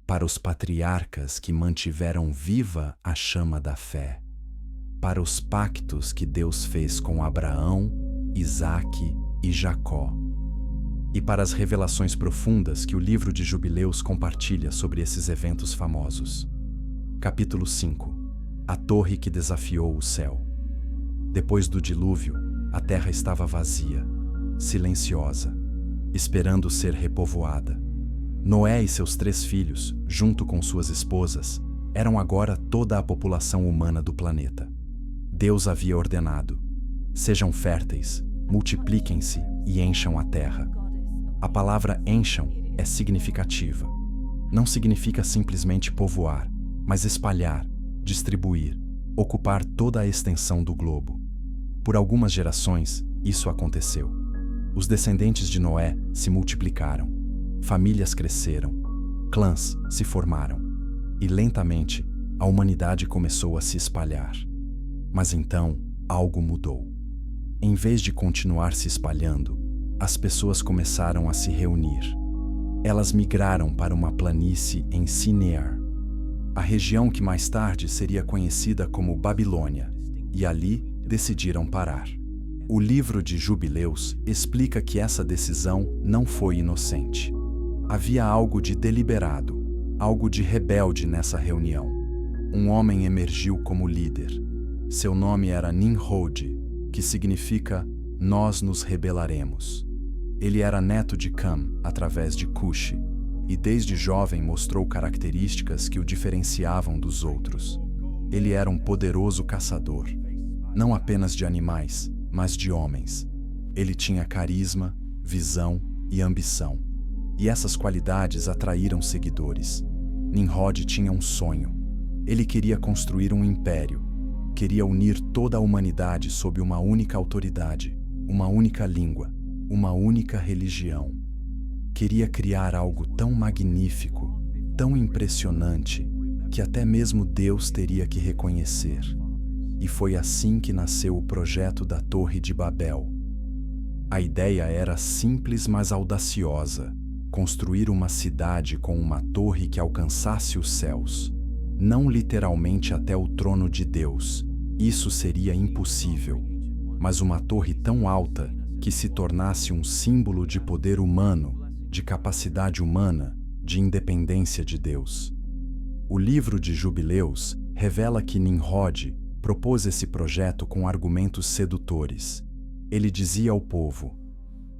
para os patriarcas que mantiveram viva a chama da fé, para os pactos que Deus fez com Abraão, Isaque e Jacó, e para as revelações profundas que o livro de Jubileus compartilha sobre esses eventos famosos. Capítulo 5. A torre que desafiou o céu. Depois do dilúvio, a terra estava vazia, silenciosa, esperando ser repovoada. Noé e seus 3 filhos, junto com suas esposas, eram agora toda a população humana do planeta. Deus havia ordenado: sejam férteis, multipliquem-se e encham a terra. A palavra encham é significativa. Não significa simplesmente povoar, mas espalhar, distribuir, ocupar toda a extensão do globo. Por algumas gerações, isso aconteceu. Os descendentes de Noé se multiplicaram, famílias cresceram, clãs se formaram, e lentamente a humanidade começou a se espalhar. Mas então, algo mudou. Em vez de continuar se espalhando, as pessoas começaram a se reunir. Elas migraram para uma planície em Sinear, a região que mais tarde seria conhecida como Babilônia, e ali decidiram parar. O livro de Jubileus explica que essa decisão não foi inocente. Havia algo de deliberado, algo de rebelde nessa reunião. Um homem emergiu como líder. Seu nome era Nimrod, que significa nós nos rebelaremos. Ele era neto de Cam, através de Cush, e desde jovem mostrou características que o diferenciavam dos outros. Ele era um poderoso caçador, não apenas de animais, mas de homens. Ele tinha carisma, visão e ambição, e essas qualidades atraíram seguidores. Nimrod tinha um sonho. Ele queria construir um império, queria unir toda a humanidade sob uma única autoridade, uma única língua, uma única religião. Queria criar algo tão magnífico, tão impressionante, que até mesmo Deus teria que reconhecer. E foi assim que nasceu o projeto da Torre de Babel. A ideia era simples, mas audaciosa: construir uma cidade com uma torre que alcançasse os céus. Não literalmente até o trono de Deus, isso seria impossível, mas uma torre tão alta que se tornasse um símbolo de poder humano, de capacidade humana, de independência de Deus. O livro de Jubileus revela que Nimrod propôs esse projeto com argumentos sedutores. Ele dizia ao povo: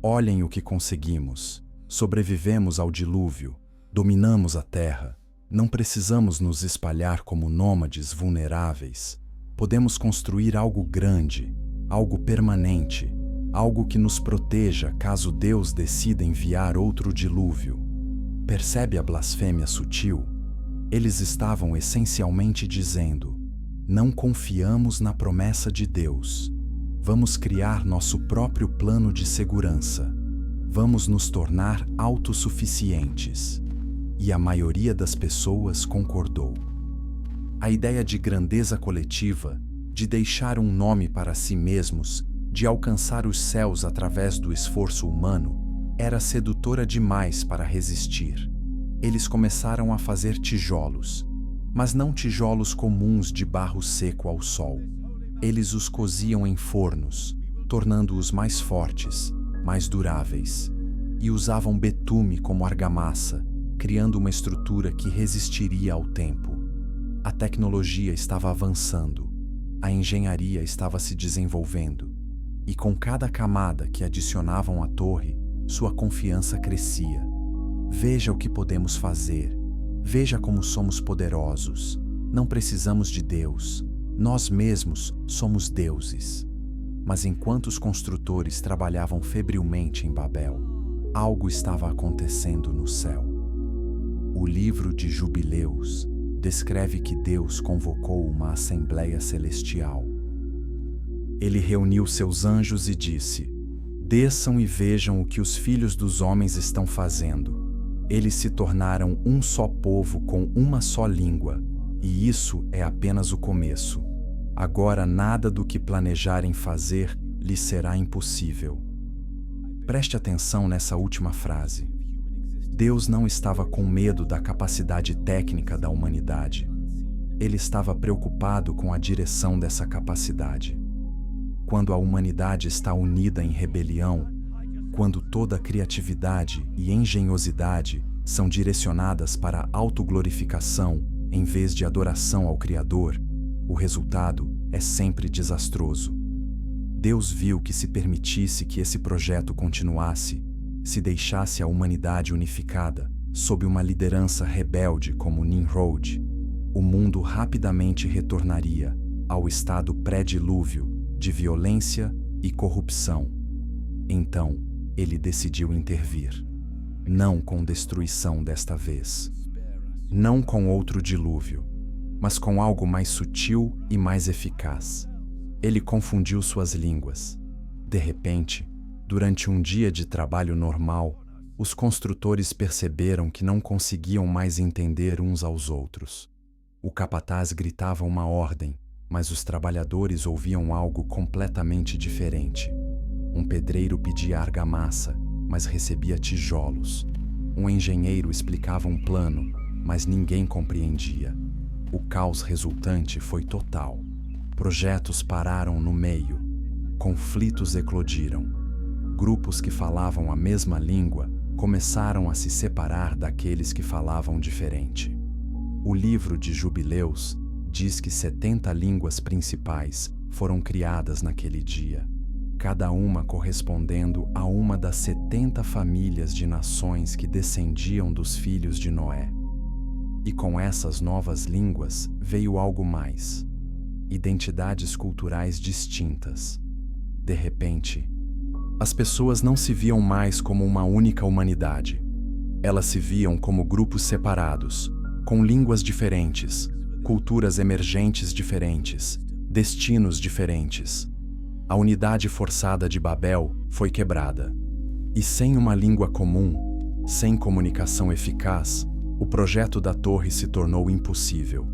olhem o que conseguimos, sobrevivemos ao dilúvio, dominamos a terra, não precisamos nos espalhar como nômades vulneráveis. Podemos construir algo grande, algo permanente, algo que nos proteja caso Deus decida enviar outro dilúvio. Percebe a blasfêmia sutil? Eles estavam essencialmente dizendo: não confiamos na promessa de Deus. Vamos criar nosso próprio plano de segurança. Vamos nos tornar autossuficientes. E a maioria das pessoas concordou. A ideia de grandeza coletiva, de deixar um nome para si mesmos, de alcançar os céus através do esforço humano, era sedutora demais para resistir. Eles começaram a fazer tijolos, mas não tijolos comuns de barro seco ao sol. Eles os coziam em fornos, tornando-os mais fortes, mais duráveis, e usavam betume como argamassa, criando uma estrutura que resistiria ao tempo. A tecnologia estava avançando, a engenharia estava se desenvolvendo, e com cada camada que adicionavam à torre, sua confiança crescia. Veja o que podemos fazer, veja como somos poderosos. Não precisamos de Deus, nós mesmos somos deuses. Mas enquanto os construtores trabalhavam febrilmente em Babel, algo estava acontecendo no céu. O livro de Jubileus descreve que Deus convocou uma assembleia celestial. Ele reuniu seus anjos e disse: "Desçam e vejam o que os filhos dos homens estão fazendo. Eles se tornaram um só povo com uma só língua, e isso é apenas o começo. Agora nada do que planejarem fazer lhes será impossível." Preste atenção nessa última frase. Deus não estava com medo da capacidade técnica da humanidade. Ele estava preocupado com a direção dessa capacidade. Quando a humanidade está unida em rebelião, quando toda a criatividade e engenhosidade são direcionadas para a autoglorificação em vez de adoração ao Criador, o resultado é sempre desastroso. Deus viu que se permitisse que esse projeto continuasse, se deixasse a humanidade unificada sob uma liderança rebelde como Nimrod, o mundo rapidamente retornaria ao estado pré-dilúvio de violência e corrupção. Então, ele decidiu intervir. Não com destruição desta vez. Não com outro dilúvio, mas com algo mais sutil e mais eficaz. Ele confundiu suas línguas. De repente, durante um dia de trabalho normal, os construtores perceberam que não conseguiam mais entender uns aos outros. O capataz gritava uma ordem, mas os trabalhadores ouviam algo completamente diferente. Um pedreiro pedia argamassa, mas recebia tijolos. Um engenheiro explicava um plano, mas ninguém compreendia. O caos resultante foi total. Projetos pararam no meio. Conflitos eclodiram. Grupos que falavam a mesma língua começaram a se separar daqueles que falavam diferente. O livro de Jubileus diz que 70 línguas principais foram criadas naquele dia, cada uma correspondendo a uma das 70 famílias de nações que descendiam dos filhos de Noé. E com essas novas línguas veio algo mais: identidades culturais distintas. De repente, as pessoas não se viam mais como uma única humanidade. Elas se viam como grupos separados, com línguas diferentes, culturas emergentes diferentes, destinos diferentes. A unidade forçada de Babel foi quebrada. E sem uma língua comum, sem comunicação eficaz, o projeto da torre se tornou impossível.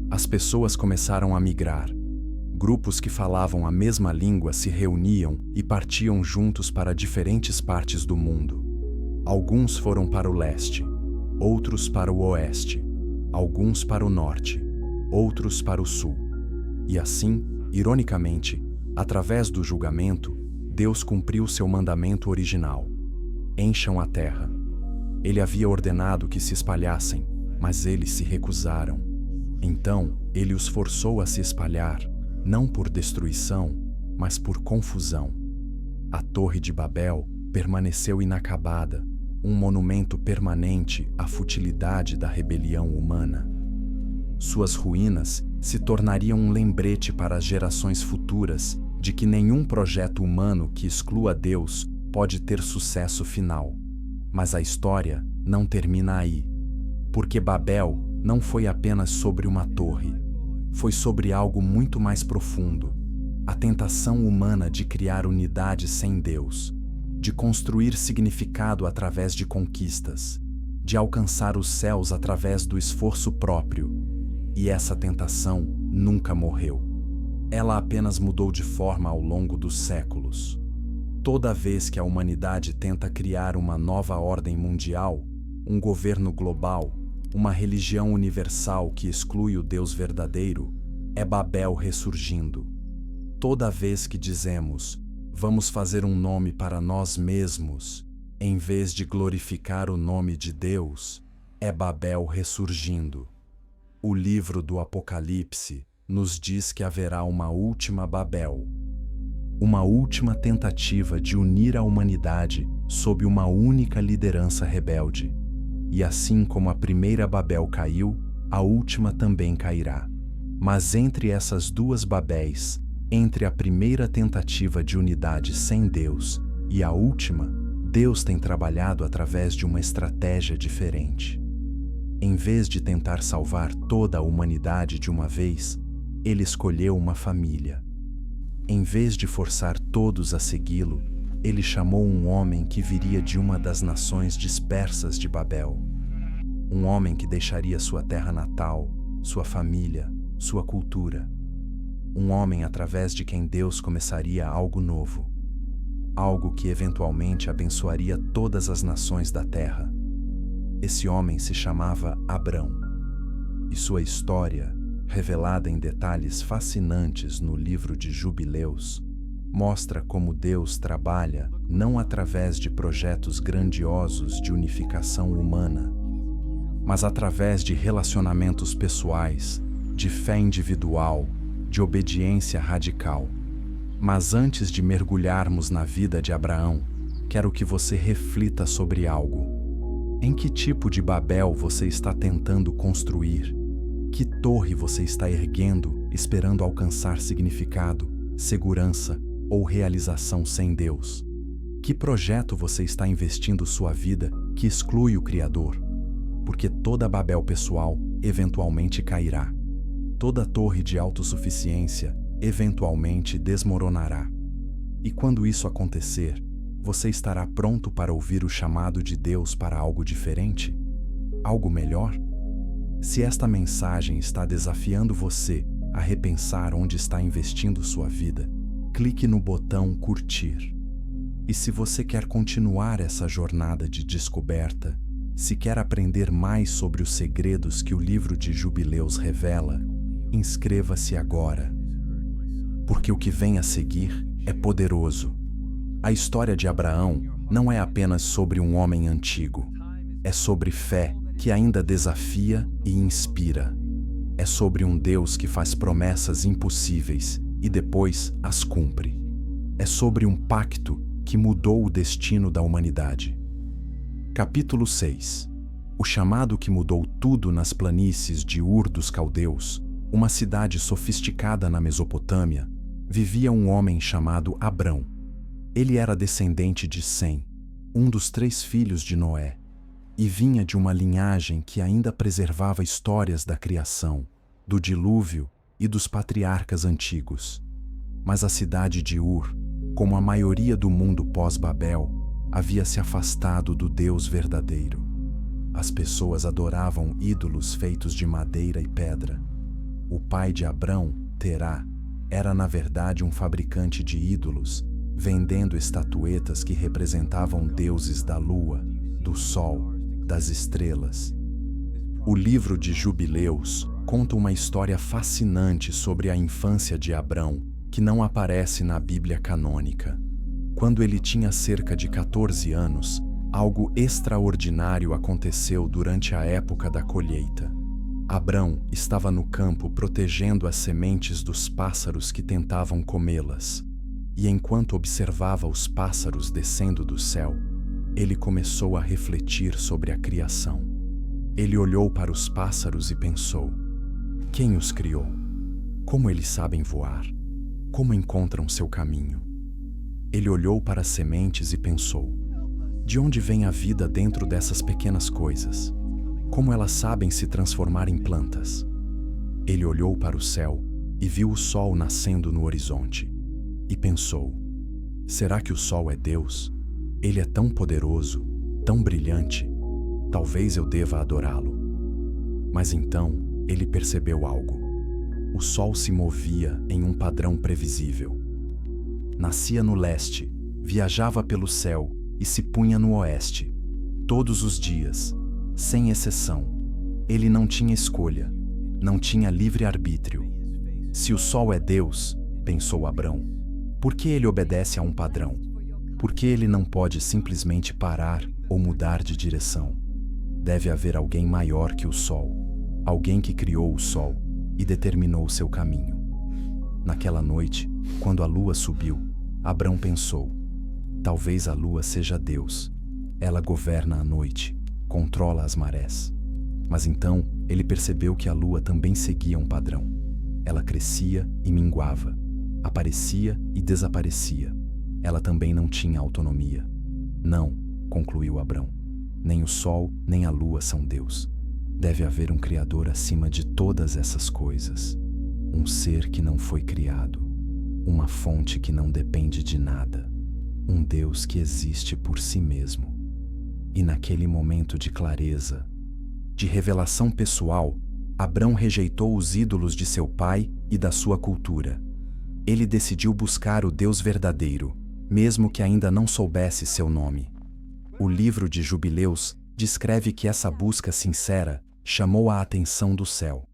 As pessoas começaram a migrar. Grupos que falavam a mesma língua se reuniam e partiam juntos para diferentes partes do mundo. Alguns foram para o leste, outros para o oeste, alguns para o norte, outros para o sul. E assim, ironicamente, através do julgamento, Deus cumpriu seu mandamento original: encham a terra. Ele havia ordenado que se espalhassem, mas eles se recusaram. Então, ele os forçou a se espalhar, não por destruição, mas por confusão. A Torre de Babel permaneceu inacabada, um monumento permanente à futilidade da rebelião humana. Suas ruínas se tornariam um lembrete para as gerações futuras de que nenhum projeto humano que exclua Deus pode ter sucesso final. Mas a história não termina aí, porque Babel não foi apenas sobre uma torre, foi sobre algo muito mais profundo: a tentação humana de criar unidade sem Deus, de construir significado através de conquistas, de alcançar os céus através do esforço próprio. E essa tentação nunca morreu. Ela apenas mudou de forma ao longo dos séculos. Toda vez que a humanidade tenta criar uma nova ordem mundial, um governo global, uma religião universal que exclui o Deus verdadeiro, é Babel ressurgindo. Toda vez que dizemos, vamos fazer um nome para nós mesmos, em vez de glorificar o nome de Deus, é Babel ressurgindo. O livro do Apocalipse nos diz que haverá uma última Babel, uma última tentativa de unir a humanidade sob uma única liderança rebelde. E assim como a primeira Babel caiu, a última também cairá. Mas entre essas duas Babéis, entre a primeira tentativa de unidade sem Deus e a última, Deus tem trabalhado através de uma estratégia diferente. Em vez de tentar salvar toda a humanidade de uma vez, Ele escolheu uma família. Em vez de forçar todos a segui-lo, Ele chamou um homem que viria de uma das nações dispersas de Babel. Um homem que deixaria sua terra natal, sua família, sua cultura. Um homem através de quem Deus começaria algo novo. Algo que eventualmente abençoaria todas as nações da terra. Esse homem se chamava Abrão. E sua história, revelada em detalhes fascinantes no livro de Jubileus, mostra como Deus trabalha não através de projetos grandiosos de unificação humana, mas através de relacionamentos pessoais, de fé individual, de obediência radical. Mas antes de mergulharmos na vida de Abraão, quero que você reflita sobre algo. Em que tipo de Babel você está tentando construir? Que torre você está erguendo, esperando alcançar significado, segurança ou realização sem Deus? Que projeto você está investindo sua vida que exclui o Criador? Porque toda Babel pessoal eventualmente cairá. Toda torre de autossuficiência eventualmente desmoronará. E quando isso acontecer, você estará pronto para ouvir o chamado de Deus para algo diferente? Algo melhor? Se esta mensagem está desafiando você a repensar onde está investindo sua vida, clique no botão curtir. E se você quer continuar essa jornada de descoberta, se quer aprender mais sobre os segredos que o livro de Jubileus revela, inscreva-se agora. Porque o que vem a seguir é poderoso. A história de Abraão não é apenas sobre um homem antigo. É sobre fé que ainda desafia e inspira. É sobre um Deus que faz promessas impossíveis e depois as cumpre. É sobre um pacto que mudou o destino da humanidade. Capítulo 6. O chamado que mudou tudo nas planícies de Ur dos Caldeus, uma cidade sofisticada na Mesopotâmia, vivia um homem chamado Abrão. Ele era descendente de Sem, um dos 3 filhos de Noé, e vinha de uma linhagem que ainda preservava histórias da criação, do dilúvio e dos patriarcas antigos. Mas a cidade de Ur, como a maioria do mundo pós-Babel, havia se afastado do Deus verdadeiro. As pessoas adoravam ídolos feitos de madeira e pedra. O pai de Abrão, Terá, era na verdade um fabricante de ídolos, vendendo estatuetas que representavam deuses da lua, do sol, das estrelas. O livro de Jubileus conta uma história fascinante sobre a infância de Abrão, que não aparece na Bíblia canônica. Quando ele tinha cerca de 14 anos, algo extraordinário aconteceu durante a época da colheita. Abrão estava no campo protegendo as sementes dos pássaros que tentavam comê-las. E enquanto observava os pássaros descendo do céu, ele começou a refletir sobre a criação. Ele olhou para os pássaros e pensou: quem os criou? Como eles sabem voar? Como encontram seu caminho? Ele olhou para as sementes e pensou: de onde vem a vida dentro dessas pequenas coisas? Como elas sabem se transformar em plantas? Ele olhou para o céu e viu o sol nascendo no horizonte. E pensou: será que o sol é Deus? Ele é tão poderoso, tão brilhante. Talvez eu deva adorá-lo. Mas então ele percebeu algo. O sol se movia em um padrão previsível. Nascia no leste, viajava pelo céu e se punha no oeste. Todos os dias, sem exceção. Ele não tinha escolha, não tinha livre-arbítrio. Se o sol é Deus, pensou Abrão, por que ele obedece a um padrão? Por que ele não pode simplesmente parar ou mudar de direção? Deve haver alguém maior que o sol, alguém que criou o sol e determinou seu caminho. Naquela noite, quando a lua subiu, Abrão pensou: talvez a lua seja Deus. Ela governa a noite, controla as marés. Mas então ele percebeu que a lua também seguia um padrão. Ela crescia e minguava, aparecia e desaparecia. Ela também não tinha autonomia. Não, concluiu Abrão, nem o sol nem a lua são Deus. Deve haver um Criador acima de todas essas coisas. Um ser que não foi criado, uma fonte que não depende de nada, um Deus que existe por si mesmo. E naquele momento de clareza, de revelação pessoal, Abrão rejeitou os ídolos de seu pai e da sua cultura. Ele decidiu buscar o Deus verdadeiro, mesmo que ainda não soubesse seu nome. O livro de Jubileus descreve que essa busca sincera chamou a atenção do céu.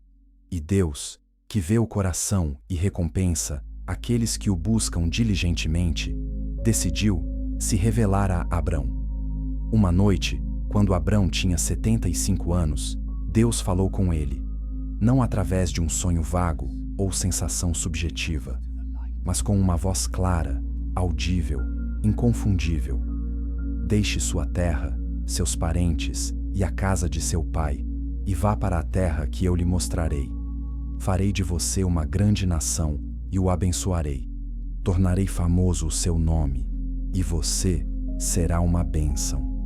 E Deus, que vê o coração e recompensa aqueles que o buscam diligentemente, decidiu se revelar a Abrão. Uma noite, quando Abrão tinha 75 anos, Deus falou com ele, não através de um sonho vago ou sensação subjetiva, mas com uma voz clara, audível, inconfundível. Deixe sua terra, seus parentes e a casa de seu pai, e vá para a terra que eu lhe mostrarei. Farei de você uma grande nação e o abençoarei. Tornarei famoso o seu nome, e você será uma bênção.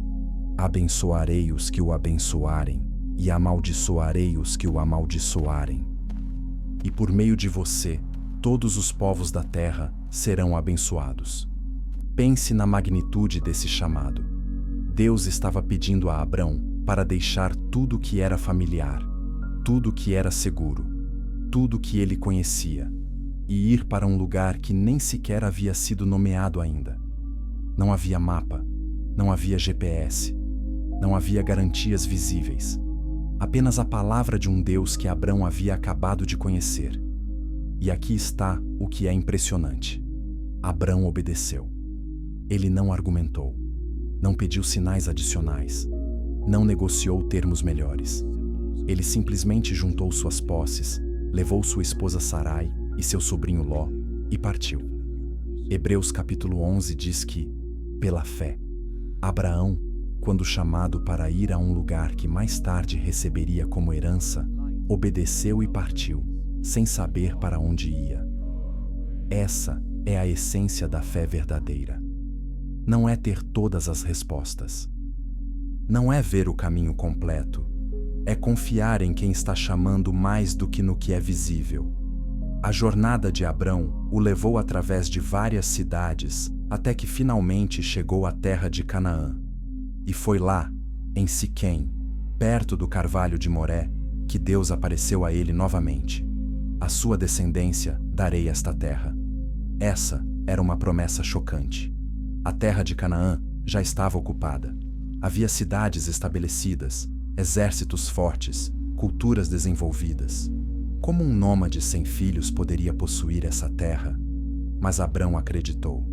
Abençoarei os que o abençoarem, e amaldiçoarei os que o amaldiçoarem. E por meio de você, todos os povos da terra serão abençoados. Pense na magnitude desse chamado. Deus estava pedindo a Abrão para deixar tudo que era familiar, tudo que era seguro, tudo que ele conhecia, e ir para um lugar que nem sequer havia sido nomeado ainda. Não havia mapa, não havia GPS, não havia garantias visíveis. Apenas a palavra de um Deus que Abrão havia acabado de conhecer. E aqui está o que é impressionante. Abrão obedeceu. Ele não argumentou, não pediu sinais adicionais, não negociou termos melhores. Ele simplesmente juntou suas posses, levou sua esposa Sarai e seu sobrinho Ló e partiu. Hebreus capítulo 11 diz que, pela fé, Abraão, quando chamado para ir a um lugar que mais tarde receberia como herança, obedeceu e partiu, sem saber para onde ia. Essa é a essência da fé verdadeira. Não é ter todas as respostas. Não é ver o caminho completo. É confiar em quem está chamando mais do que no que é visível. A jornada de Abrão o levou através de várias cidades até que finalmente chegou à terra de Canaã. E foi lá, em Siquém, perto do carvalho de Moré, que Deus apareceu a ele novamente. À sua descendência darei esta terra. Essa era uma promessa chocante. A terra de Canaã já estava ocupada. Havia cidades estabelecidas, exércitos fortes, culturas desenvolvidas. Como um nômade sem filhos poderia possuir essa terra? Mas Abrão acreditou.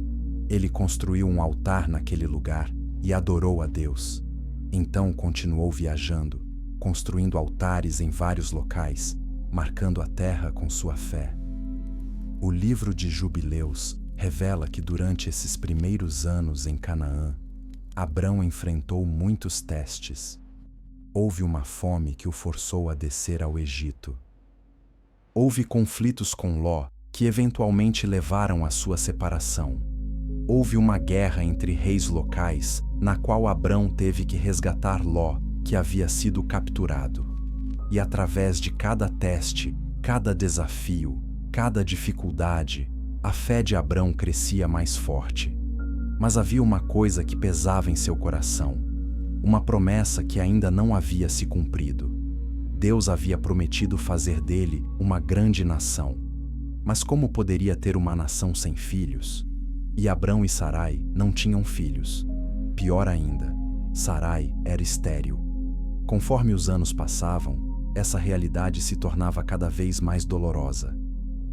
Ele construiu um altar naquele lugar e adorou a Deus. Então continuou viajando, construindo altares em vários locais, marcando a terra com sua fé. O livro de Jubileus revela que durante esses primeiros anos em Canaã, Abrão enfrentou muitos testes. Houve uma fome que o forçou a descer ao Egito. Houve conflitos com Ló, que eventualmente levaram à sua separação. Houve uma guerra entre reis locais, na qual Abrão teve que resgatar Ló, que havia sido capturado. E através de cada teste, cada desafio, cada dificuldade, a fé de Abrão crescia mais forte. Mas havia uma coisa que pesava em seu coração, uma promessa que ainda não havia se cumprido. Deus havia prometido fazer dele uma grande nação. Mas como poderia ter uma nação sem filhos? E Abrão e Sarai não tinham filhos. Pior ainda, Sarai era estéril. Conforme os anos passavam, essa realidade se tornava cada vez mais dolorosa.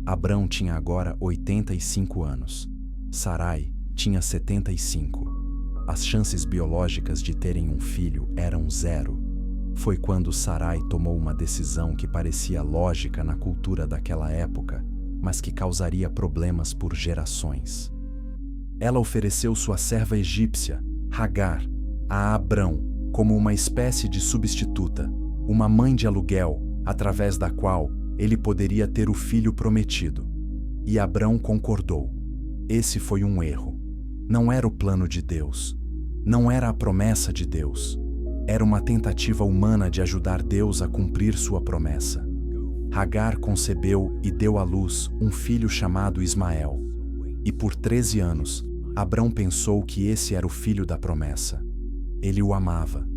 Abrão tinha agora 85 anos. Sarai tinha 75. As chances biológicas de terem um filho eram 0. Foi quando Sarai tomou uma decisão que parecia lógica na cultura daquela época, mas que causaria problemas por gerações. Ela ofereceu sua serva egípcia, Hagar, a Abrão como uma espécie de substituta, uma mãe de aluguel, através da qual ele poderia ter o filho prometido. E Abrão concordou. Esse foi um erro. Não era o plano de Deus. Não era a promessa de Deus. Era uma tentativa humana de ajudar Deus a cumprir sua promessa. Hagar concebeu e deu à luz um filho chamado Ismael. E por 13 anos, Abrão pensou que esse era o filho da promessa. Ele o amava,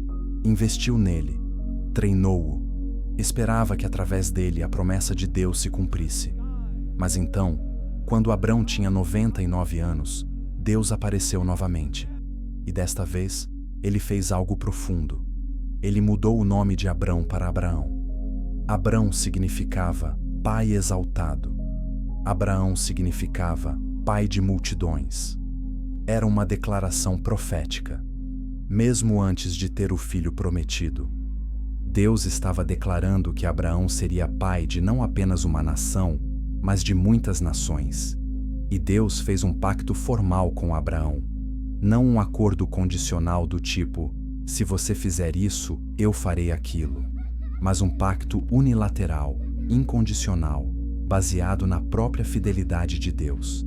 investiu nele, treinou-o, esperava que através dele a promessa de Deus se cumprisse. Mas então, quando Abrão tinha 99 anos, Deus apareceu novamente. E desta vez, ele fez algo profundo. Ele mudou o nome de Abrão para Abraão. Abrão significava pai exaltado. Abraão significava pai de multidões. Era uma declaração profética. Mesmo antes de ter o filho prometido, Deus estava declarando que Abraão seria pai de não apenas uma nação, mas de muitas nações. E Deus fez um pacto formal com Abraão, não um acordo condicional do tipo, se você fizer isso, eu farei aquilo, mas um pacto unilateral, incondicional, baseado na própria fidelidade de Deus.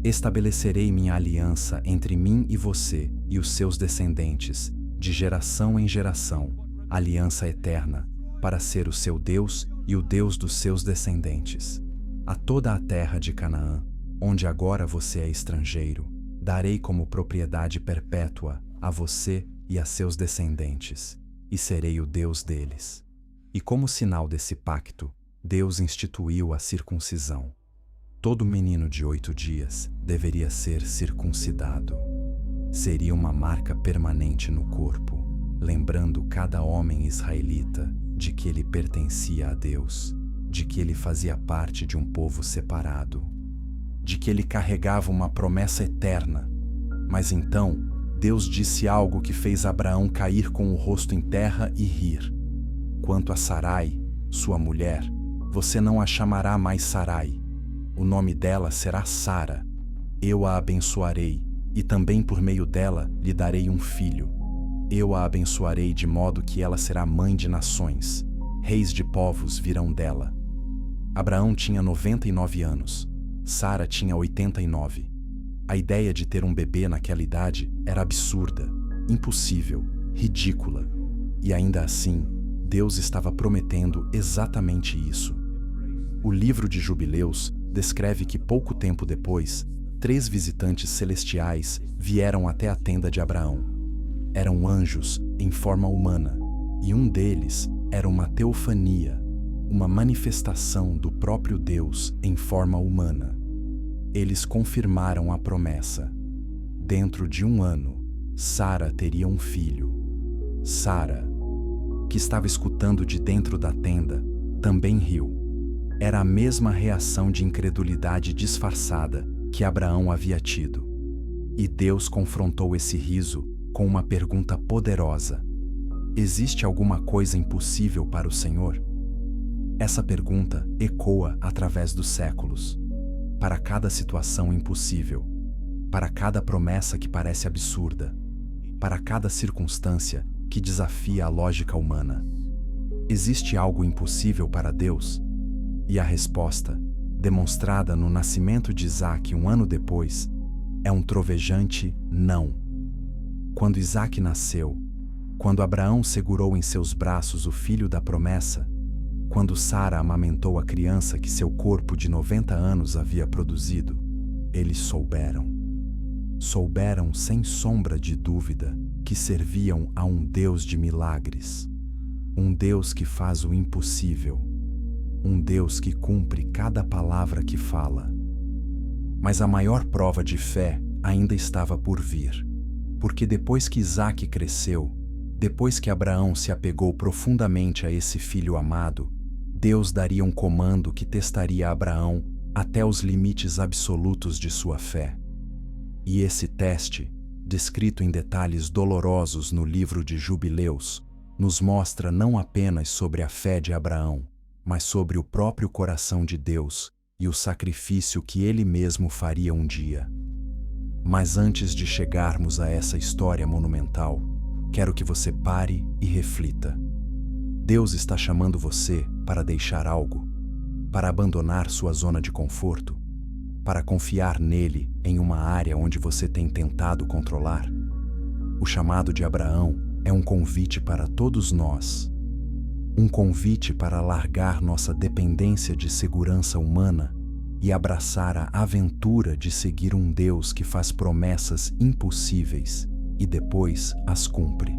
Estabelecerei minha aliança entre mim e você e os seus descendentes, de geração em geração, aliança eterna, para ser o seu Deus e o Deus dos seus descendentes. A toda a terra de Canaã, onde agora você é estrangeiro, darei como propriedade perpétua a você e a seus descendentes, e serei o Deus deles. E como sinal desse pacto, Deus instituiu a circuncisão. Todo menino de 8 dias deveria ser circuncidado. Seria uma marca permanente no corpo, lembrando cada homem israelita de que ele pertencia a Deus, de que ele fazia parte de um povo separado, de que ele carregava uma promessa eterna. Mas então, Deus disse algo que fez Abraão cair com o rosto em terra e rir. Quanto a Sarai, sua mulher, você não a chamará mais Sarai. O nome dela será Sara. Eu a abençoarei, e também por meio dela lhe darei um filho. Eu a abençoarei de modo que ela será mãe de nações. Reis de povos virão dela. Abraão tinha 99 anos. Sara tinha 89. A ideia de ter um bebê naquela idade era absurda, impossível, ridícula. E ainda assim, Deus estava prometendo exatamente isso. O livro de Jubileus descreve que pouco tempo depois, 3 visitantes celestiais vieram até a tenda de Abraão. Eram anjos em forma humana, e um deles era uma teofania, uma manifestação do próprio Deus em forma humana. Eles confirmaram a promessa. Dentro de 1 ano, Sara teria um filho. Sara, que estava escutando de dentro da tenda, também riu. Era a mesma reação de incredulidade disfarçada que Abraão havia tido. E Deus confrontou esse riso com uma pergunta poderosa: existe alguma coisa impossível para o Senhor? Essa pergunta ecoa através dos séculos. Para cada situação impossível, para cada promessa que parece absurda, para cada circunstância que desafia a lógica humana. Existe algo impossível para Deus? E a resposta, demonstrada no nascimento de Isaque 1 ano depois, é um trovejante não. Quando Isaque nasceu, quando Abraão segurou em seus braços o filho da promessa, quando Sara amamentou a criança que seu corpo de 90 anos havia produzido, eles souberam. Souberam sem sombra de dúvida que serviam a um Deus de milagres, um Deus que faz o impossível, um Deus que cumpre cada palavra que fala. Mas a maior prova de fé ainda estava por vir, porque depois que Isaque cresceu, Depois que Abraão se apegou profundamente a esse filho amado, Deus daria um comando que testaria Abraão até os limites absolutos de sua fé. E esse teste, descrito em detalhes dolorosos no livro de Jubileus, nos mostra não apenas sobre a fé de Abraão, mas sobre o próprio coração de Deus e o sacrifício que ele mesmo faria um dia. Mas antes de chegarmos a essa história monumental, quero que você pare e reflita. Deus está chamando você para deixar algo, para abandonar sua zona de conforto, para confiar nele em uma área onde você tem tentado controlar. O chamado de Abraão é um convite para todos nós. Um convite para largar nossa dependência de segurança humana e abraçar a aventura de seguir um Deus que faz promessas impossíveis e depois as cumpre.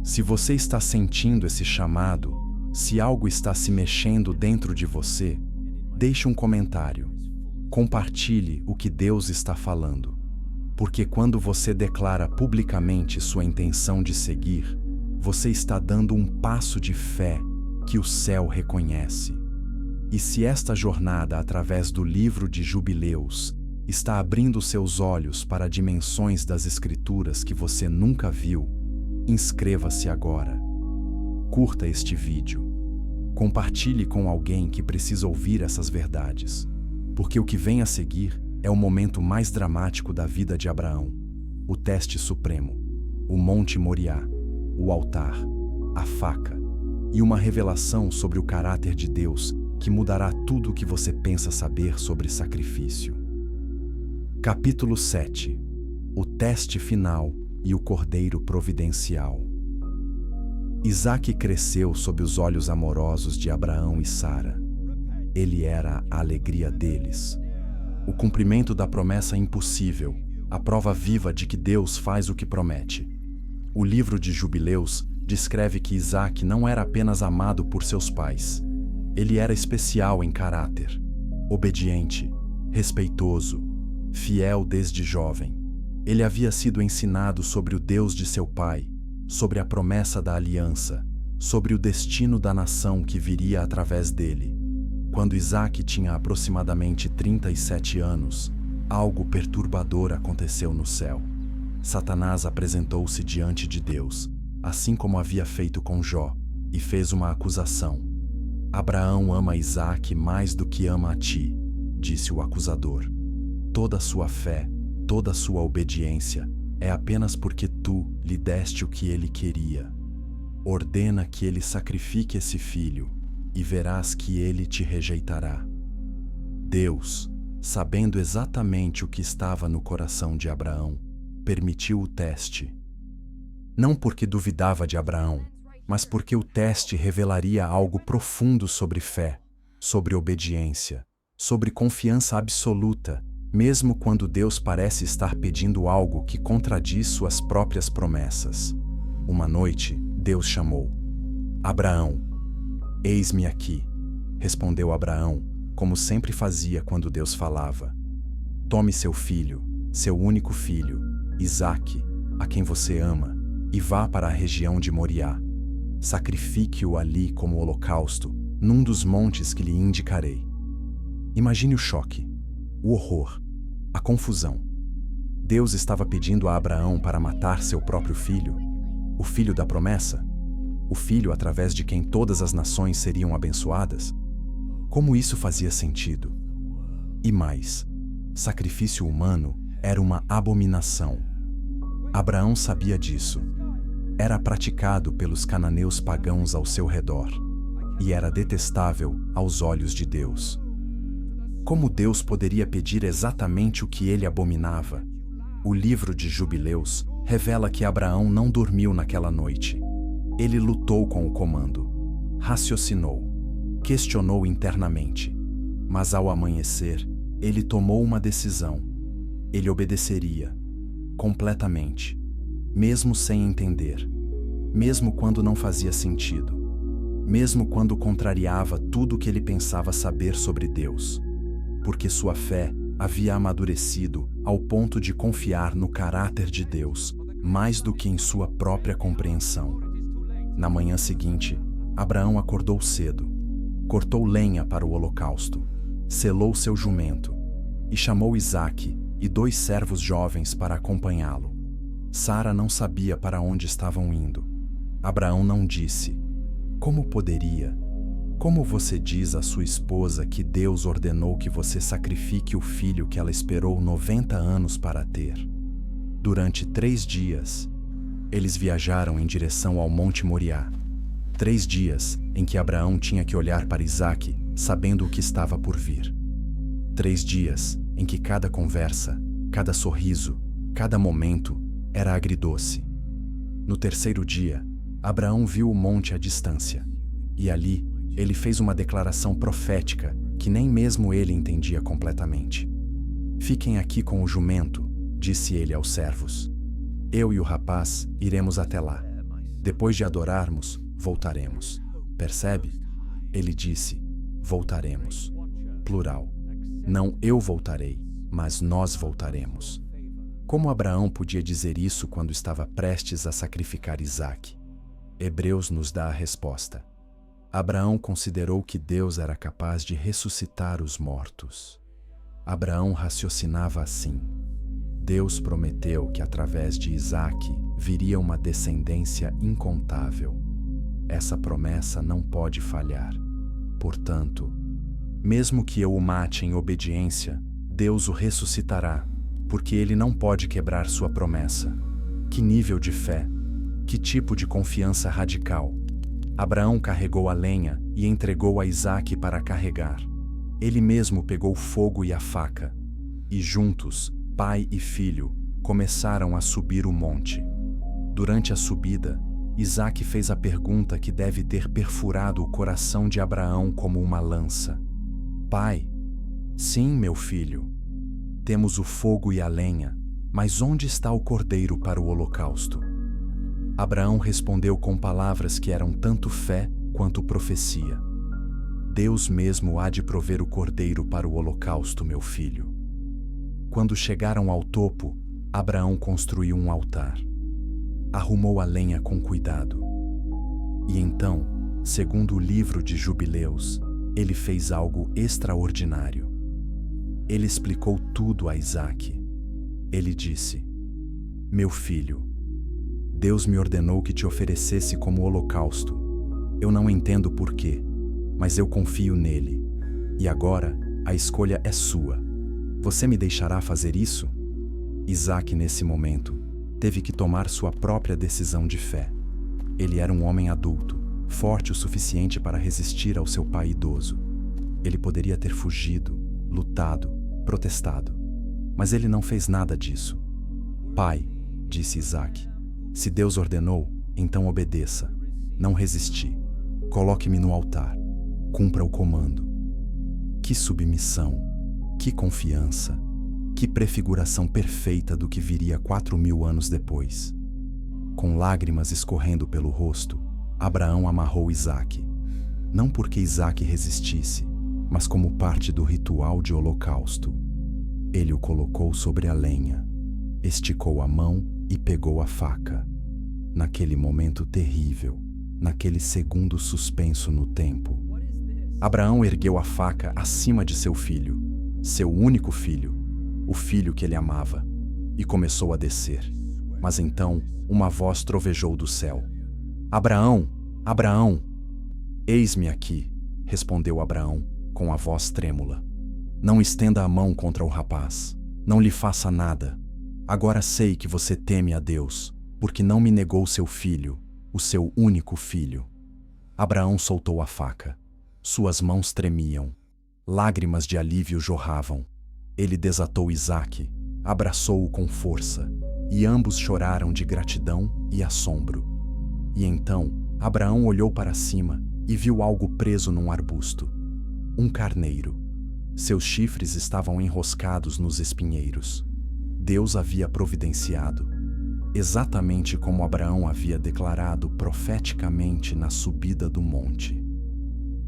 Se você está sentindo esse chamado, se algo está se mexendo dentro de você, deixe um comentário. Compartilhe o que Deus está falando. Porque quando você declara publicamente sua intenção de seguir, você está dando um passo de fé que o céu reconhece. E se esta jornada através do livro de Jubileus está abrindo seus olhos para dimensões das Escrituras que você nunca viu, inscreva-se agora. Curta este vídeo. Compartilhe com alguém que precisa ouvir essas verdades. Porque o que vem a seguir é o momento mais dramático da vida de Abraão. O teste supremo, o Monte Moriá, o altar, a faca e uma revelação sobre o caráter de Deus que mudará tudo o que você pensa saber sobre sacrifício. Capítulo 7. O teste final e o cordeiro providencial. Isaque cresceu sob os olhos amorosos de Abraão e Sara. Ele era a alegria deles. O cumprimento da promessa impossível, a prova viva de que Deus faz o que promete. O livro de Jubileus descreve que Isaque não era apenas amado por seus pais. Ele era especial em caráter, obediente, respeitoso, fiel desde jovem. Ele havia sido ensinado sobre o Deus de seu pai, sobre a promessa da aliança, sobre o destino da nação que viria através dele. Quando Isaque tinha aproximadamente 37 anos, algo perturbador aconteceu no céu. Satanás apresentou-se diante de Deus, assim como havia feito com Jó, e fez uma acusação. Abraão ama Isaque mais do que ama a ti, disse o acusador. Toda a sua fé, toda a sua obediência, é apenas porque tu lhe deste o que ele queria. Ordena que ele sacrifique esse filho, e verás que ele te rejeitará. Deus, sabendo exatamente o que estava no coração de Abraão, permitiu o teste. Não porque duvidava de Abraão, mas porque o teste revelaria algo profundo sobre fé, sobre obediência, sobre confiança absoluta, mesmo quando Deus parece estar pedindo algo que contradiz suas próprias promessas. Uma noite, Deus chamou: Abraão. Eis-me aqui, respondeu Abraão, como sempre fazia quando Deus falava. Tome seu filho, seu único filho, Isaque, a quem você ama, e vá para a região de Moriá. Sacrifique-o ali como holocausto, num dos montes que lhe indicarei. Imagine o choque, o horror, a confusão. Deus estava pedindo a Abraão para matar seu próprio filho, o filho da promessa, o filho através de quem todas as nações seriam abençoadas? Como isso fazia sentido? E mais, sacrifício humano era uma abominação. Abraão sabia disso. Era praticado pelos cananeus pagãos ao seu redor, e era detestável aos olhos de Deus. Como Deus poderia pedir exatamente o que ele abominava? O livro de Jubileus revela que Abraão não dormiu naquela noite. Ele lutou com o comando, raciocinou, questionou internamente. Mas ao amanhecer, ele tomou uma decisão. Ele obedeceria, completamente, mesmo sem entender, mesmo quando não fazia sentido, mesmo quando contrariava tudo o que ele pensava saber sobre Deus, porque sua fé havia amadurecido ao ponto de confiar no caráter de Deus, mais do que em sua própria compreensão. Na manhã seguinte, Abraão acordou cedo, cortou lenha para o holocausto, selou seu jumento e chamou Isaque e 2 servos jovens para acompanhá-lo. Sara não sabia para onde estavam indo. Abraão não disse: "Como poderia? Como você diz à sua esposa que Deus ordenou que você sacrifique o filho que ela esperou 90 anos para ter?" Durante 3 dias, eles viajaram em direção ao Monte Moriá. 3 dias em que Abraão tinha que olhar para Isaque, sabendo o que estava por vir. 3 dias em que cada conversa, cada sorriso, cada momento era agridoce. No 3º dia, Abraão viu o monte à distância, e ali ele fez uma declaração profética que nem mesmo ele entendia completamente. "Fiquem aqui com o jumento", disse ele aos servos. "Eu e o rapaz iremos até lá. Depois de adorarmos, voltaremos." Percebe? Ele disse: "Voltaremos." Plural. Não eu voltarei, mas nós voltaremos. Como Abraão podia dizer isso quando estava prestes a sacrificar Isaque? Hebreus nos dá a resposta. Abraão considerou que Deus era capaz de ressuscitar os mortos. Abraão raciocinava assim: Deus prometeu que através de Isaque viria uma descendência incontável. Essa promessa não pode falhar. Portanto, mesmo que eu o mate em obediência, Deus o ressuscitará, porque ele não pode quebrar sua promessa. Que nível de fé! Que tipo de confiança radical! Abraão carregou a lenha e entregou a Isaque para carregar. Ele mesmo pegou o fogo e a faca, e juntos, pai e filho, começaram a subir o monte. Durante a subida, Isaque fez a pergunta que deve ter perfurado o coração de Abraão como uma lança: "Pai?" "Sim, meu filho. Temos o fogo e a lenha, mas onde está o cordeiro para o holocausto?" Abraão respondeu com palavras que eram tanto fé quanto profecia: "Deus mesmo há de prover o cordeiro para o holocausto, meu filho." Quando chegaram ao topo, Abraão construiu um altar. Arrumou a lenha com cuidado. E então, segundo o livro de Jubileus, ele fez algo extraordinário. Ele explicou tudo a Isaque. Ele disse: "Meu filho, Deus me ordenou que te oferecesse como holocausto. Eu não entendo por quê, mas eu confio nele. E agora, a escolha é sua. Você me deixará fazer isso?" Isaque, nesse momento, teve que tomar sua própria decisão de fé. Ele era um homem adulto, forte o suficiente para resistir ao seu pai idoso. Ele poderia ter fugido, lutado, protestado, mas ele não fez nada disso. "Pai", disse Isaque, "se Deus ordenou, então obedeça. Não resisti. Coloque-me no altar. Cumpra o comando." Que submissão! Que confiança! Que prefiguração perfeita do que viria 4.000 anos depois. Com lágrimas escorrendo pelo rosto, Abraão amarrou Isaque. Não porque Isaque resistisse, mas como parte do ritual de holocausto. Ele o colocou sobre a lenha, esticou a mão e pegou a faca. Naquele momento terrível, naquele segundo suspenso no tempo, Abraão ergueu a faca acima de seu filho, seu único filho, o filho que ele amava, e começou a descer. Mas então uma voz trovejou do céu: "Abraão! Abraão!" "Eis-me aqui", respondeu Abraão com a voz trêmula. "Não estenda a mão contra o rapaz. Não lhe faça nada. Agora sei que você teme a Deus, porque não me negou seu filho, o seu único filho." Abraão soltou a faca. Suas mãos tremiam. Lágrimas de alívio jorravam. Ele desatou Isaque, abraçou-o com força, e ambos choraram de gratidão e assombro. E então, Abraão olhou para cima e viu algo preso num arbusto. Um carneiro. Seus chifres estavam enroscados nos espinheiros. Deus havia providenciado, exatamente como Abraão havia declarado profeticamente na subida do monte.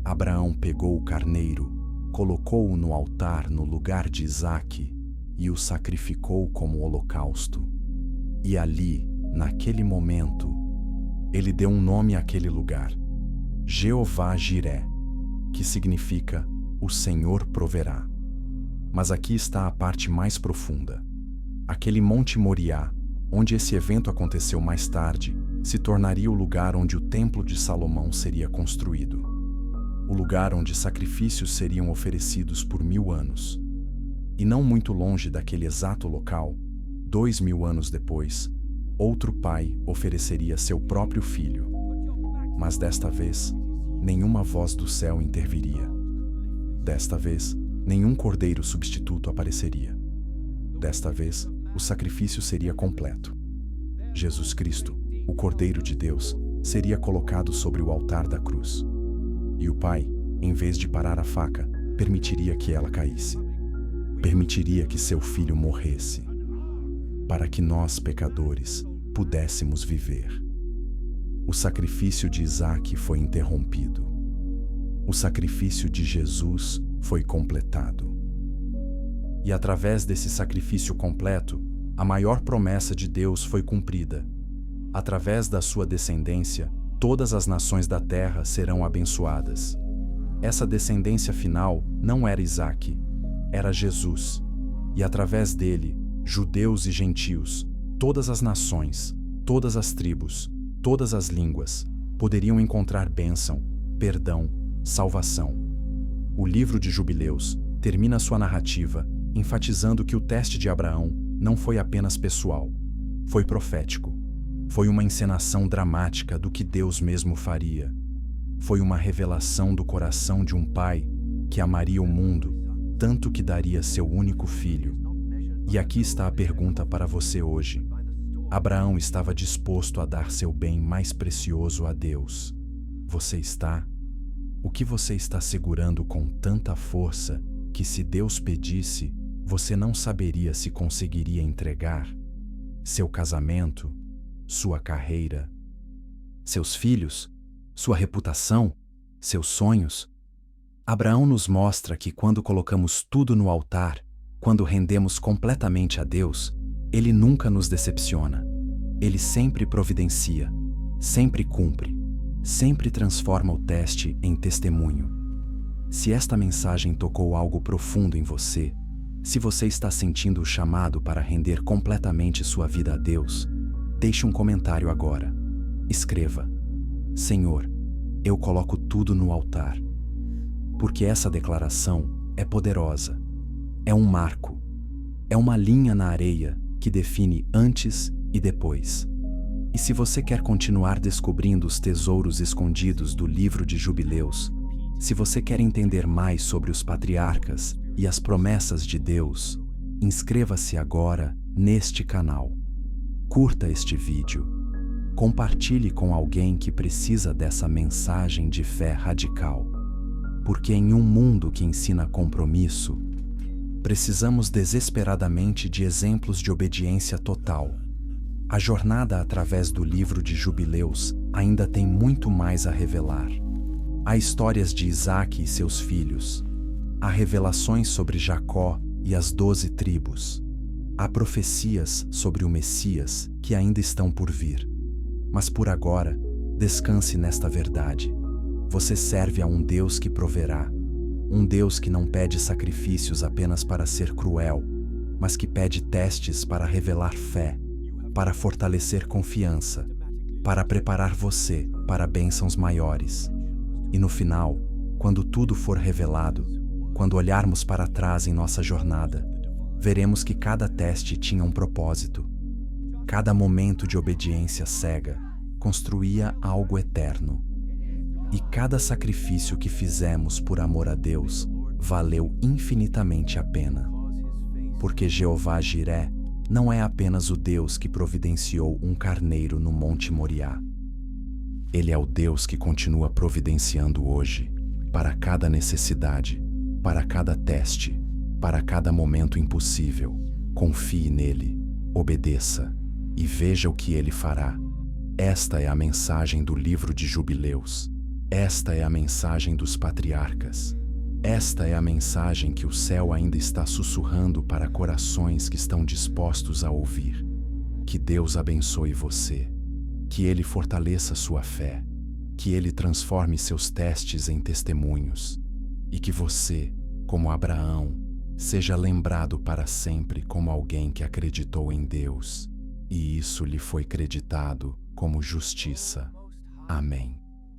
Abraão pegou o carneiro, colocou-o no altar no lugar de Isaque e o sacrificou como holocausto. E ali, naquele momento, ele deu um nome àquele lugar: Jeová Jiré, que significa o Senhor proverá. Mas aqui está a parte mais profunda. Aquele Monte Moriá, onde esse evento aconteceu mais tarde, se tornaria o lugar onde o Templo de Salomão seria construído. O lugar onde sacrifícios seriam oferecidos por 1000 anos. E não muito longe daquele exato local, 2000 anos depois, outro pai ofereceria seu próprio filho. Mas desta vez, nenhuma voz do céu interviria. Desta vez, nenhum cordeiro substituto apareceria. Desta vez, o sacrifício seria completo. Jesus Cristo, o Cordeiro de Deus, seria colocado sobre o altar da cruz. E o Pai, em vez de parar a faca, permitiria que ela caísse. Permitiria que seu filho morresse, para que nós, pecadores, pudéssemos viver. O sacrifício de Isaque foi interrompido. O sacrifício de Jesus foi completado. E através desse sacrifício completo, a maior promessa de Deus foi cumprida. Através da sua descendência, todas as nações da terra serão abençoadas. Essa descendência final não era Isaque, era Jesus. E através dele, judeus e gentios, todas as nações, todas as tribos, todas as línguas, poderiam encontrar bênção, perdão, salvação. O livro de Jubileus termina sua narrativa enfatizando que o teste de Abraão não foi apenas pessoal, foi profético. Foi uma encenação dramática do que Deus mesmo faria. Foi uma revelação do coração de um pai que amaria o mundo tanto que daria seu único filho. E aqui está a pergunta para você hoje. Abraão estava disposto a dar seu bem mais precioso a Deus. Você está? O que você está segurando com tanta força que, se Deus pedisse, você não saberia se conseguiria entregar? Seu casamento? Sua carreira? Seus filhos? Sua reputação? Seus sonhos? Abraão nos mostra que quando colocamos tudo no altar, quando rendemos completamente a Deus, Ele nunca nos decepciona. Ele sempre providencia, sempre cumpre, sempre transforma o teste em testemunho. Se esta mensagem tocou algo profundo em você, se você está sentindo o chamado para render completamente sua vida a Deus, deixe um comentário agora. Escreva: Senhor, eu coloco tudo no altar. Porque essa declaração é poderosa. É um marco. É uma linha na areia que define antes e depois. E se você quer continuar descobrindo os tesouros escondidos do livro de Jubileus, se você quer entender mais sobre os patriarcas e as promessas de Deus, inscreva-se agora neste canal. Curta este vídeo. Compartilhe com alguém que precisa dessa mensagem de fé radical. Porque em um mundo que ensina compromisso, precisamos desesperadamente de exemplos de obediência total. A jornada através do livro de Jubileus ainda tem muito mais a revelar. Há histórias de Isaque e seus filhos. Há revelações sobre Jacó e as 12 tribos. Há profecias sobre o Messias que ainda estão por vir. Mas por agora, descanse nesta verdade. Você serve a um Deus que proverá. Um Deus que não pede sacrifícios apenas para ser cruel, mas que pede testes para revelar fé, para fortalecer confiança, para preparar você para bênçãos maiores. E no final, quando tudo for revelado, quando olharmos para trás em nossa jornada, veremos que cada teste tinha um propósito. Cada momento de obediência cega construía algo eterno. E cada sacrifício que fizemos por amor a Deus valeu infinitamente a pena. Porque Jeová Jiré não é apenas o Deus que providenciou um carneiro no Monte Moriá. Ele é o Deus que continua providenciando hoje, para cada necessidade, para cada teste, para cada momento impossível. Confie nele, obedeça e veja o que ele fará. Esta é a mensagem do livro de Jubileus. Esta é a mensagem dos patriarcas. Esta é a mensagem que o céu ainda está sussurrando para corações que estão dispostos a ouvir. Que Deus abençoe você. Que Ele fortaleça sua fé. Que Ele transforme seus testes em testemunhos. E que você, como Abraão, seja lembrado para sempre como alguém que acreditou em Deus, e isso lhe foi creditado como justiça. Amém.